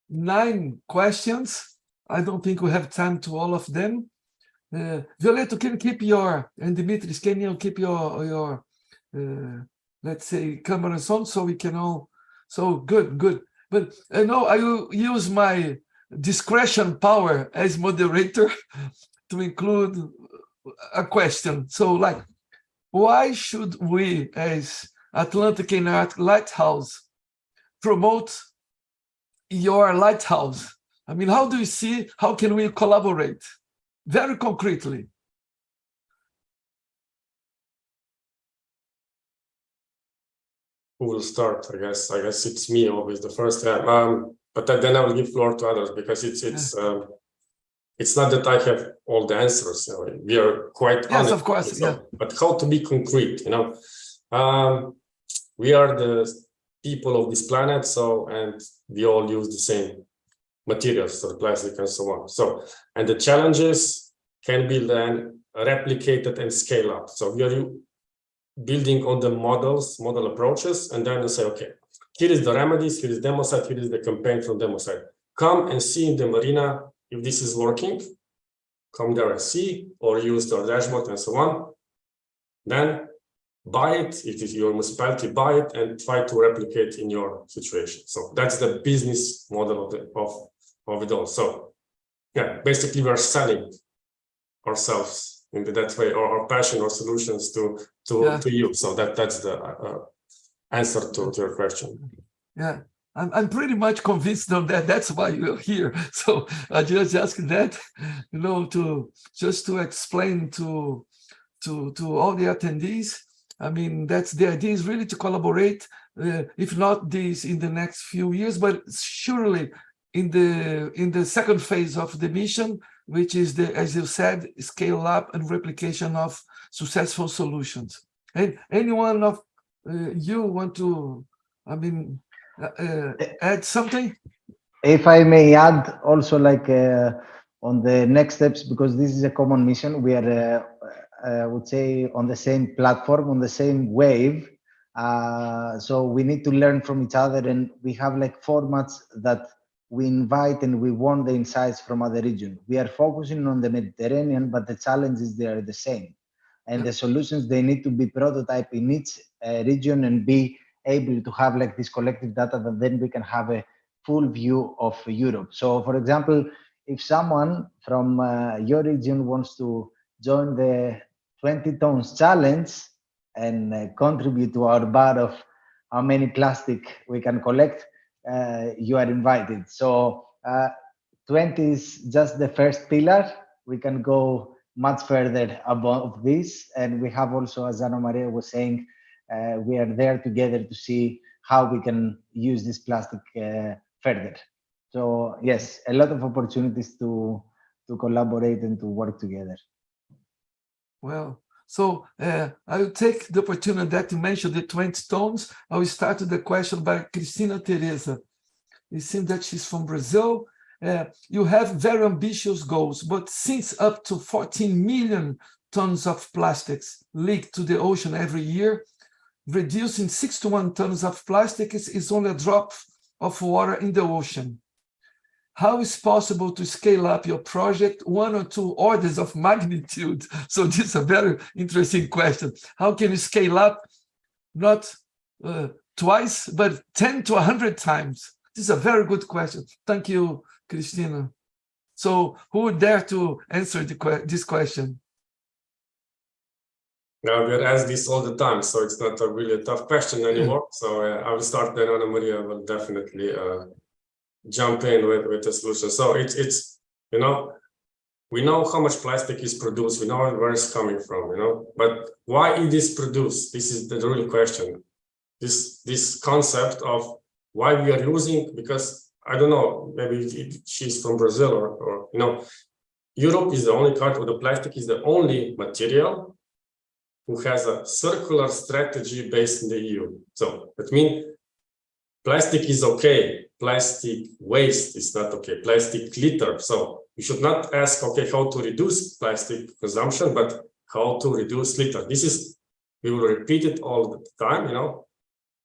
9 questions. I don't think we have time to all of them. Violetta, can you keep your, and Dimitris, can you keep your let's say, cameras on so we can all, so good. But I know I will use my discretion power as moderator to include a question. So like, why should we as Atlantic and Lighthouse promote your Lighthouse? I mean, how do you see, how can we collaborate? Very concretely. Who will start? I guess it's me always the first time. But then I will give floor to others because it's not that I have all the answers. You know, we are quite honest. Yes, of course. So, yeah. But how to be concrete? You know, we are the people of this planet, and we all use the same materials, so plastic and so on. So, and the challenges can be then replicated and scale up. So we are building on the model approaches, and then you say, okay, here is the remedies, here is demo site, here is the campaign from demo site. Come and see in the marina if this is working. Come there and see, or use the dashboard and so on. Then buy it, if it is your municipality, buy it and try to replicate in your situation. So that's the business model of it all. So yeah, basically we're selling ourselves in that way, or our passion or solutions to you. So that's the answer to your question. Yeah, I'm pretty much convinced of that. That's why you're here. So I just asked that, you know, to explain to all the attendees. I mean, that's the idea, is really to collaborate, if not this in the next few years, but surely in the second phase of the mission, which is the, as you said, scale up and replication of successful solutions. And anyone of you want to, I mean, add something? If I may add also, like on the next steps, because this is a common mission, we are, I would say, on the same platform, on the same wave. So we need to learn from each other, and we have like formats that we invite and we want the insights from other regions. We are focusing on the Mediterranean, but the challenges, they are the same. And the solutions, they need to be prototyped in each region and be able to have like this collective data that then we can have a full view of Europe. So for example, if someone from your region wants to join the 20 tons challenge and contribute to our bar of how many plastic we can collect, you are invited. So 20 is just the first pillar. We can go much further above this. And we have also, as Annamaria was saying, we are there together to see how we can use this plastic further. So yes, a lot of opportunities to collaborate and to work together. Well, so I will take the opportunity that you mentioned the 20 tons. I will start with the question by Cristina Teresa. It seems that she's from Brazil. You have very ambitious goals, but since up to 14 million tons of plastics leak to the ocean every year, reducing 61 tons of plastic is only a drop of water in the ocean. How is possible to scale up your project 1 or 2 orders of magnitude? So this is a very interesting question. How can you scale up not twice, but 10 to 100 times? This is a very good question. Thank you, Christina. So who would dare to answer this question? Now we are asked this all the time, so it's not a really tough question anymore. So I will start, then Annamaria will definitely jump in with a solution. So it's you know, we know how much plastic is produced, we know where it's coming from, you know, but why it is produced? This is the real question. This concept of why we are using, because I don't know, maybe she's from Brazil or you know, Europe is the only country, or the plastic is the only material who has a circular strategy based in the EU. So that means plastic is okay, plastic waste is not okay, plastic litter. So you should not ask, okay, how to reduce plastic consumption, but how to reduce litter. This is, we will repeat it all the time, you know,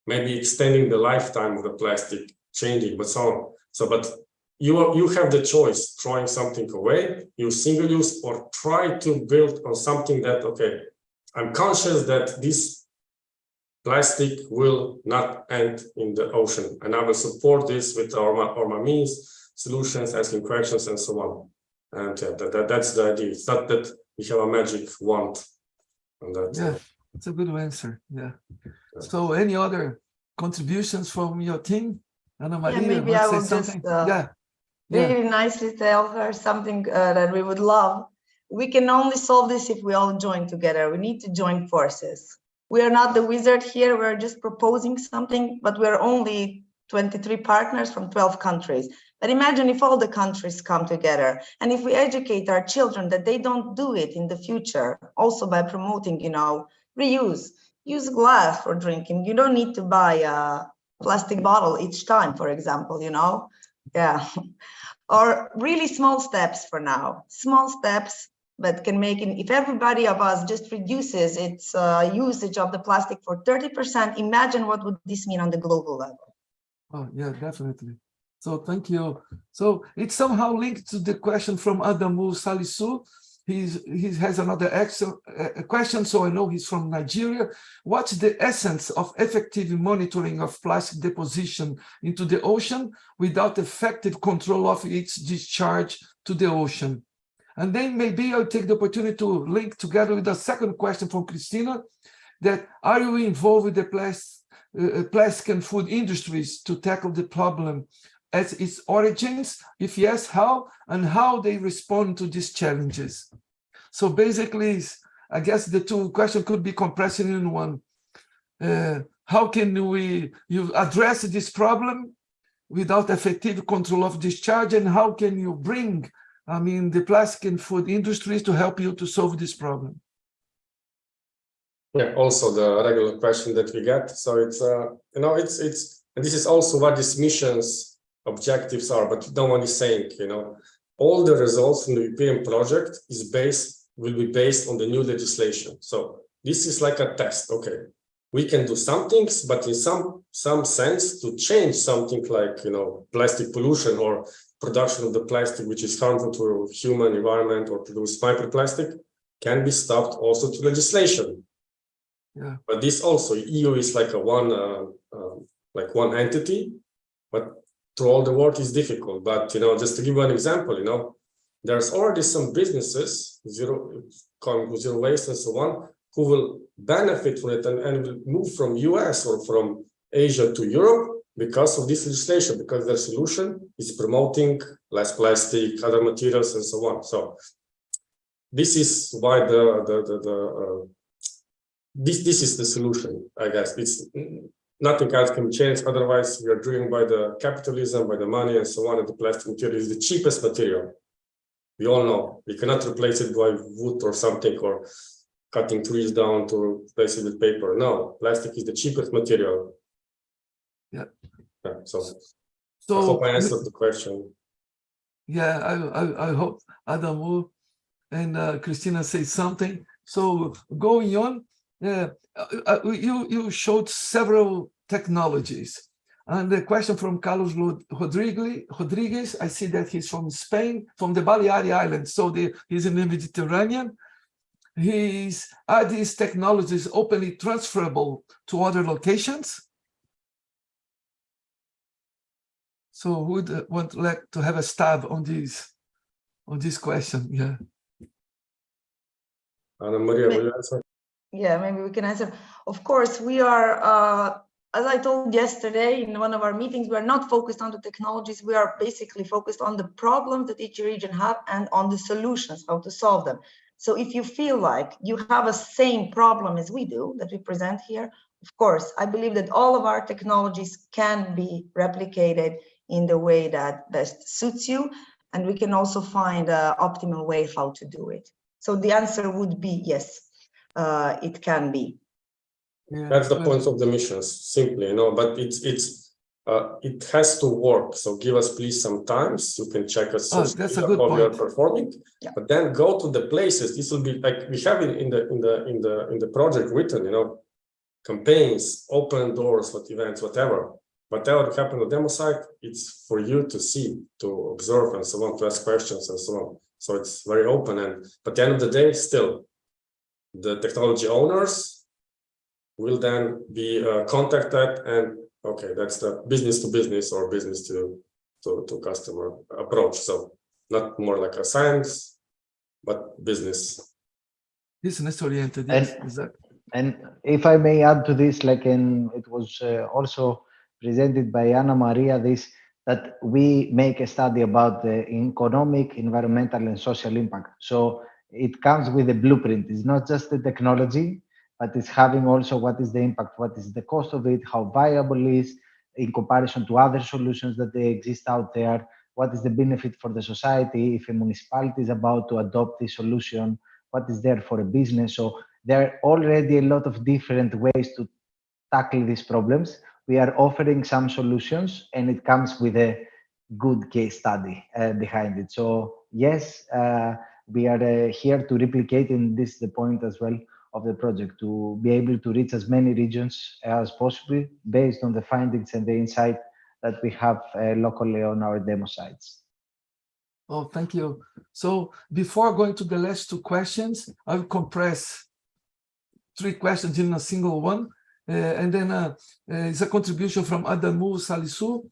maybe extending the lifetime of the plastic, changing, but so on. So, but you have the choice, throwing something away, use single use, or try to build on something that, okay, I'm conscious that this plastic will not end in the ocean, and I will support this with our means, solutions, asking questions, and so on. And that's the idea. It's not that we have a magic wand on that. Yeah, it's a good answer. Yeah. So any other contributions from your team? Annamaria, Yeah, maybe I will just really nicely tell her something that we would love. We can only solve this if we all join together. We need to join forces. We are not the wizard here. We're just proposing something, but we're only 23 partners from 12 countries. But imagine if all the countries come together, and if we educate our children that they don't do it in the future, also by promoting, you know, reuse, use glass for drinking. You don't need to buy a plastic bottle each time, for example, you know, yeah. Or really small steps for now, small steps, but can make it, if everybody of us just reduces its usage of the plastic for 30%, imagine what would this mean on the global level. Oh, yeah, definitely. So thank you. So it's somehow linked to the question from Adamu Salisu. He has another question, so I know he's from Nigeria. What's the essence of effective monitoring of plastic deposition into the ocean without effective control of its discharge to the ocean? And then maybe I'll take the opportunity to link together with the second question from Christina, that are you involved with the plastic and food industries to tackle the problem at its origins? If yes, how? And how they respond to these challenges? So basically, I guess the two questions could be compressed in one. How can you address this problem without effective control of discharge? And how can you bring, I mean, the plastic and food industries to help you to solve this problem? Yeah, also the regular question that we get. So it's, you know, it's, and this is also what this mission's objectives are, but no one is saying, you know, all the results from the European project will be based on the new legislation. So this is like a test. Okay, we can do some things, but in some sense to change something like, you know, plastic pollution or production of the plastic, which is harmful to human environment, or produce microplastic, can be stopped also to legislation. Yeah. But this also, EU is like one entity, but through all the work is difficult. But, you know, just to give one example, you know, there's already some businesses, zero waste and so on, who will benefit from it and will move from US or from Asia to Europe because of this legislation, because their solution is promoting less plastic, other materials, and so on. So this is why this is the solution, I guess. It's nothing else can change. Otherwise, we are driven by the capitalism, by the money, and so on. And the plastic material is the cheapest material. We all know we cannot replace it by wood or something, or cutting trees down to replace it with paper. No, plastic is the cheapest material. Yeah. So I hope I answered the question. Yeah, I hope Adamu and Christina say something. So going on, you showed several technologies. And the question from Carlos Rodriguez, I see that he's from Spain, from the Balearic Islands, so he's in the Mediterranean. Are these technologies openly transferable to other locations? So who would want like to have a stab on this question? Yeah. Annamaria, will you answer? Yeah, maybe we can answer. Of course, we are, as I told yesterday in one of our meetings, we are not focused on the technologies. We are basically focused on the problems that each region have and on the solutions, how to solve them. So if you feel like you have a same problem as we do that we present here, of course, I believe that all of our technologies can be replicated in the way that best suits you. And we can also find an optimal way how to do it. So the answer would be yes. It can be. Yeah, That's the point of the missions, simply, but it has to work. So give us please some times. You can check us that's a good how we are point. performing. Yeah. But then go to the places. This will be like we have it in the project written, campaigns, open doors, what events, whatever happened on the demo site. It's for you to see, to observe, and so on, to ask questions and so on. So it's very open. But at the end of the day, still, the technology owners will then be contacted, and okay, that's the business to business or business to customer approach. So not more like a science, but business. Business oriented. Yes, exactly. And if I may add to this, it was also presented by Annamaria, that we make a study about the economic, environmental, and social impact. So it comes with a blueprint. It's not just the technology, but it's having also what is the impact, what is the cost of it, how viable it is in comparison to other solutions that they exist out there, what is the benefit for the society if a municipality is about to adopt this solution, what is there for a business. So there are already a lot of different ways to tackle these problems. We are offering some solutions, and it comes with a good case study behind it. So yes, we are here to replicate, and this is the point as well of the project, to be able to reach as many regions as possible based on the findings and the insight that we have locally on our demo sites. Oh, thank you. So before going to the last two questions, I will compress 3 questions in a single one. And then it's a contribution from Adamu Salisu.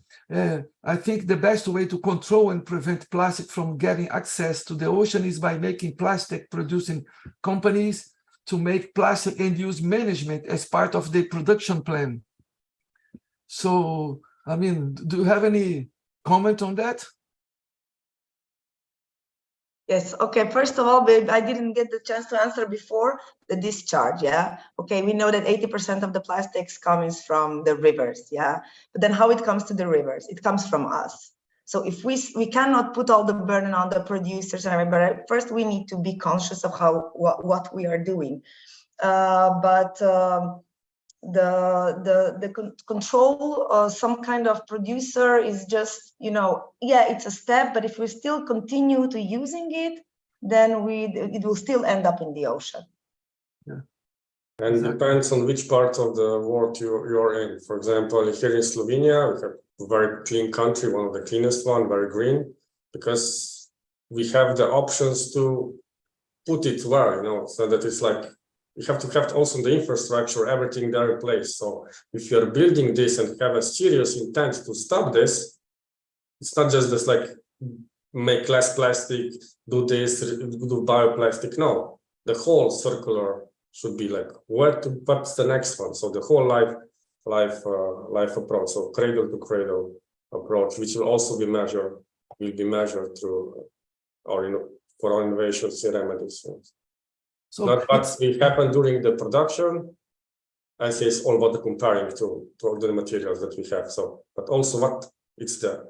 I think the best way to control and prevent plastic from getting access to the ocean is by making plastic producing companies to make plastic end use management as part of the production plan. So, I mean, do you have any comment on that? Yes. Okay. First of all, I didn't get the chance to answer before the discharge. Yeah. Okay. We know that 80% of the plastics comes from the rivers. Yeah. But then how it comes to the rivers? It comes from us. So if we cannot put all the burden on the producers and everybody, first we need to be conscious of what we are doing. The control, some kind of producer is just, yeah, it's a step, but if we still continue to using it, then it will still end up in the ocean. Yeah. And exactly. Depends on which part of the world you're in. For example, here in Slovenia, we have a very clean country, one of the cleanest one, very green, because we have the options to put it where, so that it's like, you have to have also the infrastructure, everything there in place. So if you're building this and have a serious intent to stop this, it's not just this like make less plastic, do this, do bioplastic. No, the whole circular should be like what's the next one? So the whole life approach, so cradle to cradle approach, which will also be measured, through or for our innovations in remedies. So not what will happen during the production. I say it's all about the comparing to all the materials that we have. So, but also what it's the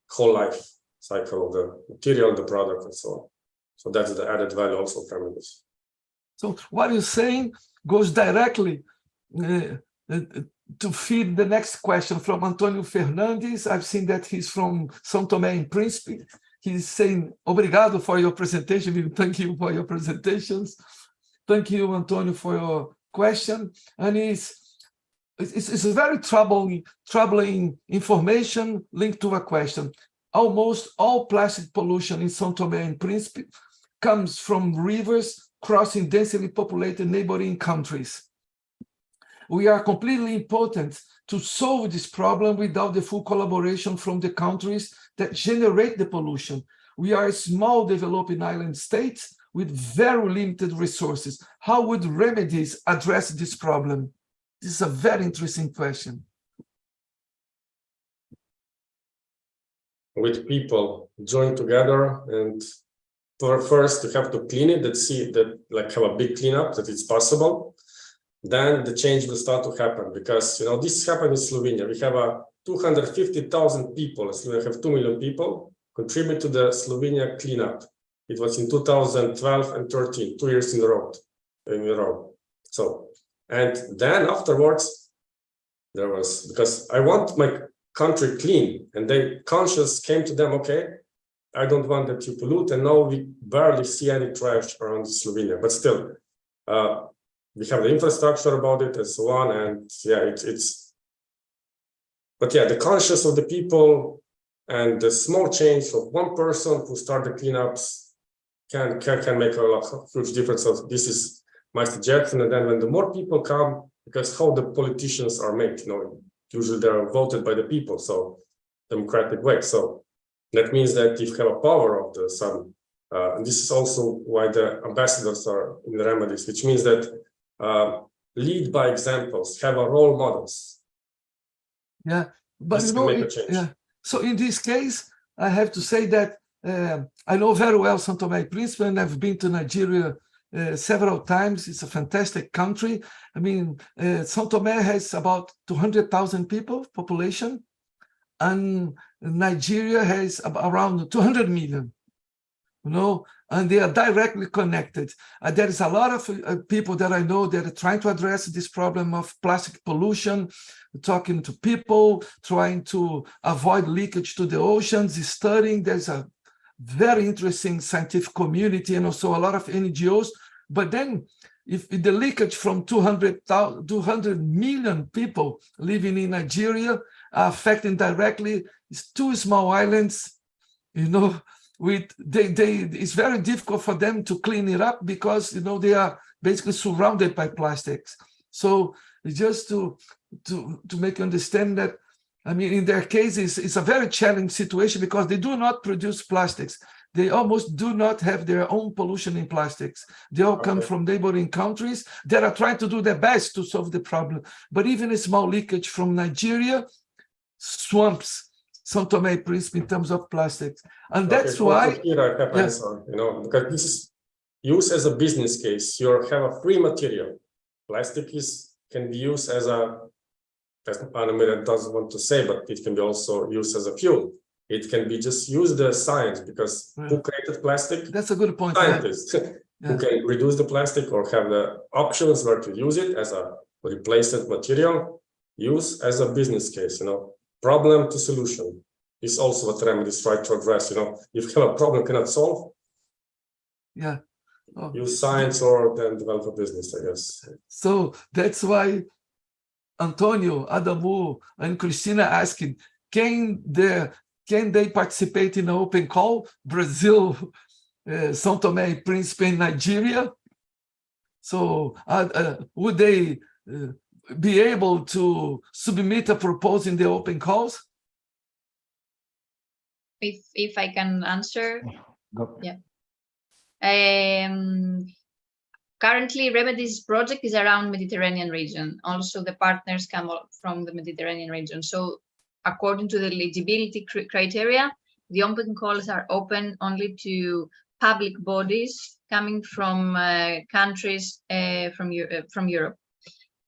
whole life cycle of the material, the product, and so on. So that's the added value also from this. So what you're saying goes directly to feed the next question from Antonio Fernandes. I've seen that he's from São Tomé and Príncipe. He's saying, obrigado for your presentation. Thank you for your presentations. Thank you, Antonio, for your question. And it's a very troubling information linked to a question. Almost all plastic pollution in São Tomé and Príncipe comes from rivers crossing densely populated neighboring countries. we are completely impotent to solve this problem without the full collaboration from the countries that generate the pollution. We are a small developing island state with very limited resources. How would Remedies address this problem? This is a very interesting question. With people join together, and first you have to clean it, like have a big cleanup, that it's possible. Then the change will start to happen, because this happened in Slovenia. We have 250,000 people. Slovenia have 2 million people contribute to the Slovenia cleanup. It was in 2012 and 13, 2 years in a row. So, and then afterwards, there was, because I want my country clean, and they conscious came to them, okay, I don't want that you pollute, and now we barely see any trash around Slovenia, but still, we have the infrastructure about it and so on, and yeah, but yeah, the conscience of the people and the small change of one person who start the cleanups can make a huge difference. So this is my suggestion, and then when the more people come, because how the politicians are made, usually they are voted by the people, so democratic way. So that means that if you have a power of the sun, and this is also why the ambassadors are in the Remedies, which means that lead by examples, have a role models. Yeah, but yeah. So in this case, I have to say that I know very well São Tomé and Príncipe, and I've been to Nigeria several times. It's a fantastic country. I mean, São Tomé has about 200,000 people population, and Nigeria has around 200 million. And they are directly connected. There is a lot of people that I know that are trying to address this problem of plastic pollution, talking to people, trying to avoid leakage to the oceans, studying. There's a very interesting scientific community and also a lot of NGOs. But then if the leakage from 200 million people living in Nigeria are affecting directly, it's 2 small islands, it's very difficult for them to clean it up, because they are basically surrounded by plastics. So just to make you understand that, I mean, in their case, it's a very challenging situation, because they do not produce plastics. They almost do not have their own pollution in plastics. They all come from neighboring countries that are trying to do their best to solve the problem. But even a small leakage from Nigeria swamps São Tomé and Príncipe in terms of plastics. And that's why... Here I have answer, because this is used as a business case. You have a free material. Plastic can be used as Annamaria doesn't want to say, but it can be also used as a fuel. It can be just used as science, because who created plastic? That's a good point. Scientists who can reduce the plastic or have the options where to use it as a replacement material, use as a business case, problem to solution is also what Remedies try to address. If you have a problem you cannot solve, use science or then develop a business, I guess. So that's why Antonio, Adamu, and Christina asking, can they participate in an open call? Brazil, São Tomé and Príncipe, and Nigeria. So would they be able to submit a proposal in the open calls? If I can answer. Go. Yeah. Currently, Remedies project is around Mediterranean region. Also, the partners come from the Mediterranean region. So according to the eligibility criteria, the open calls are open only to public bodies coming from countries from Europe.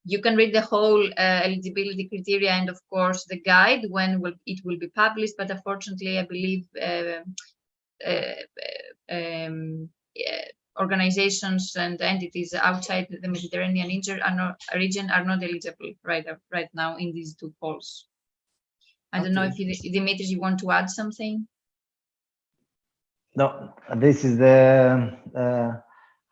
You can read the whole eligibility criteria and, of course, the guide when it will be published. But unfortunately, I believe organizations and entities outside the Mediterranean region are not eligible right now in these 2 calls. I don't know if Dimitris, you want to add something? No, this is the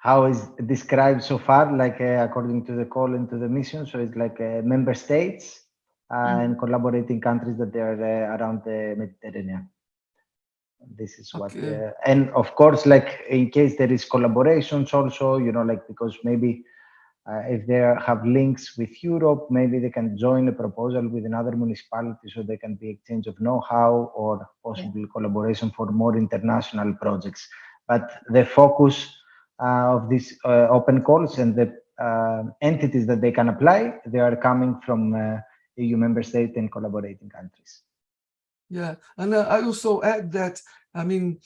how is described so far, like according to the call into the mission. So it's like member states and collaborating countries that they are around the Mediterranean. This is what, and of course, like in case there is collaborations also, like because maybe if they have links with Europe, maybe they can join a proposal with another municipality so there can be exchange of know-how or possible collaboration for more international projects. But the focus of these open calls and the entities that they can apply, they are coming from EU member states and collaborating countries. Yeah, and I also add that, I mean,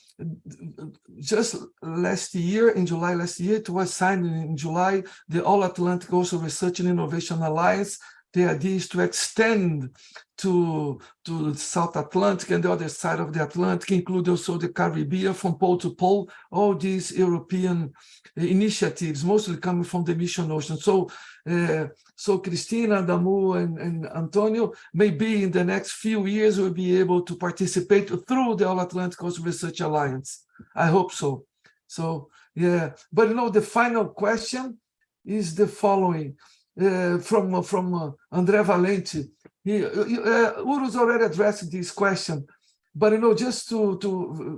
just last year, in July last year, it was signed in July, the All-Atlantic Ocean Research and Innovation Alliance. The idea is to extend to the South Atlantic and the other side of the Atlantic, include also the Caribbean, from pole to pole, all these European initiatives, mostly coming from the Mission Ocean. So, so Cristina, Damu, and Antonio, maybe in the next few years we'll be able to participate through the All-Atlantic Coast Research Alliance. I hope so. So, yeah, but you know, the final question is the following. From André Valente. Uroš already addressed this question, but you know, just to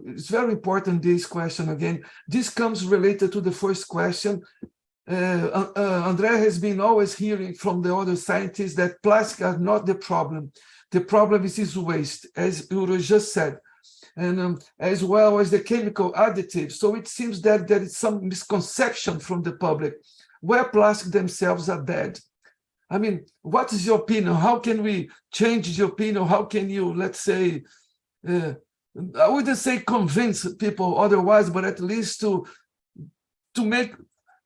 it's very important, this question again. This comes related to the first question. André has been always hearing from the other scientists that plastic are not the problem. The problem is waste, as Uroš just said, and as well as the chemical additives. So it seems that there is some misconception from the public where plastic themselves are bad. I mean, what is your opinion? How can we change the opinion? How can you, let's say, I wouldn't say convince people otherwise, but at least to make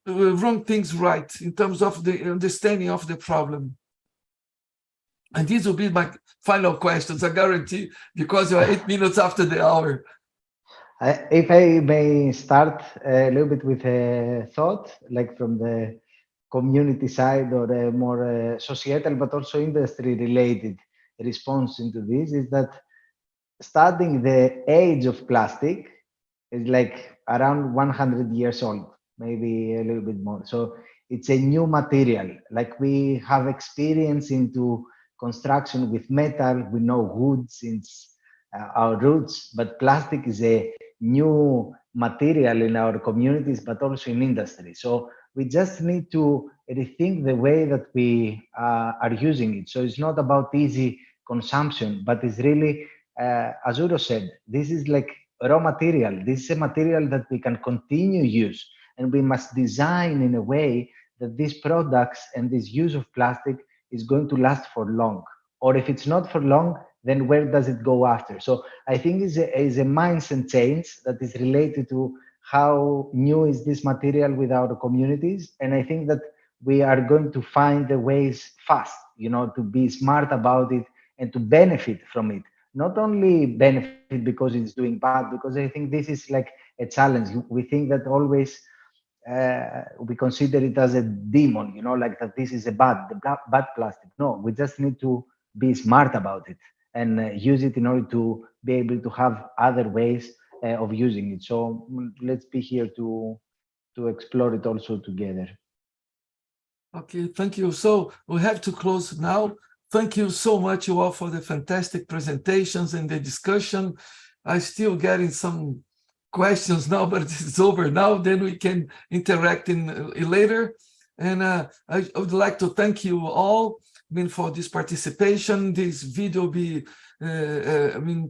wrong things right in terms of the understanding of the problem? And these will be my final questions, I guarantee, because you are 8 minutes after the hour. If I may start a little bit with a thought, like from the community side or a more societal, but also industry-related response into this, is that studying the age of plastic is like around 100 years old, maybe a little bit more. So it's a new material. Like we have experience into construction with metal, we know wood since our roots, but plastic is a new material in our communities, but also in industry. So we just need to rethink the way that we are using it. So it's not about easy consumption, but it's really, as Uroš said, this is like raw material. This is a material that we can continue use, and we must design in a way that these products and this use of plastic is going to last for long. Or if it's not for long, then where does it go after? So I think it's a mindset change that is related to how new is this material with our communities. And I think that we are going to find the ways fast, you know, to be smart about it and to benefit from it. Not only benefit because it's doing bad, because I think this is like a challenge. We think that always we consider it as a demon, you know, like that this is a bad plastic. No, we just need to be smart about it and use it in order to be able to have other ways of using it. So let's be here to explore it also together. Okay, thank you. So we have to close now. Thank you so much, you all, for the fantastic presentations and the discussion. I'm still getting some questions now, but it's over now. Then we can interact in later. And I would like to thank you all, I mean, for this participation. This video will be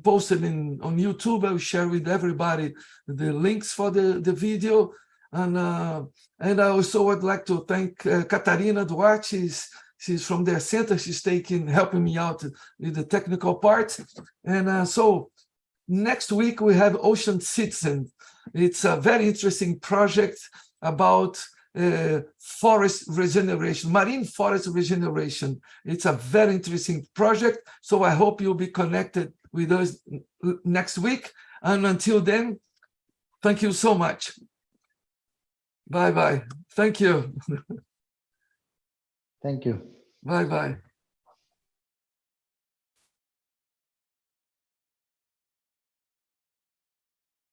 posted on YouTube. I will share with everybody the links for the video. And I also would like to thank Catarina Duarte. She's from their center. She's helping me out with the technical part. And so next week we have Ocean Citizen. It's a very interesting project about forest regeneration, marine forest regeneration. It's a very interesting project. So I hope you'll be connected with us next week. And until then, thank you so much. Bye-bye. Thank you. Thank you. Bye-bye.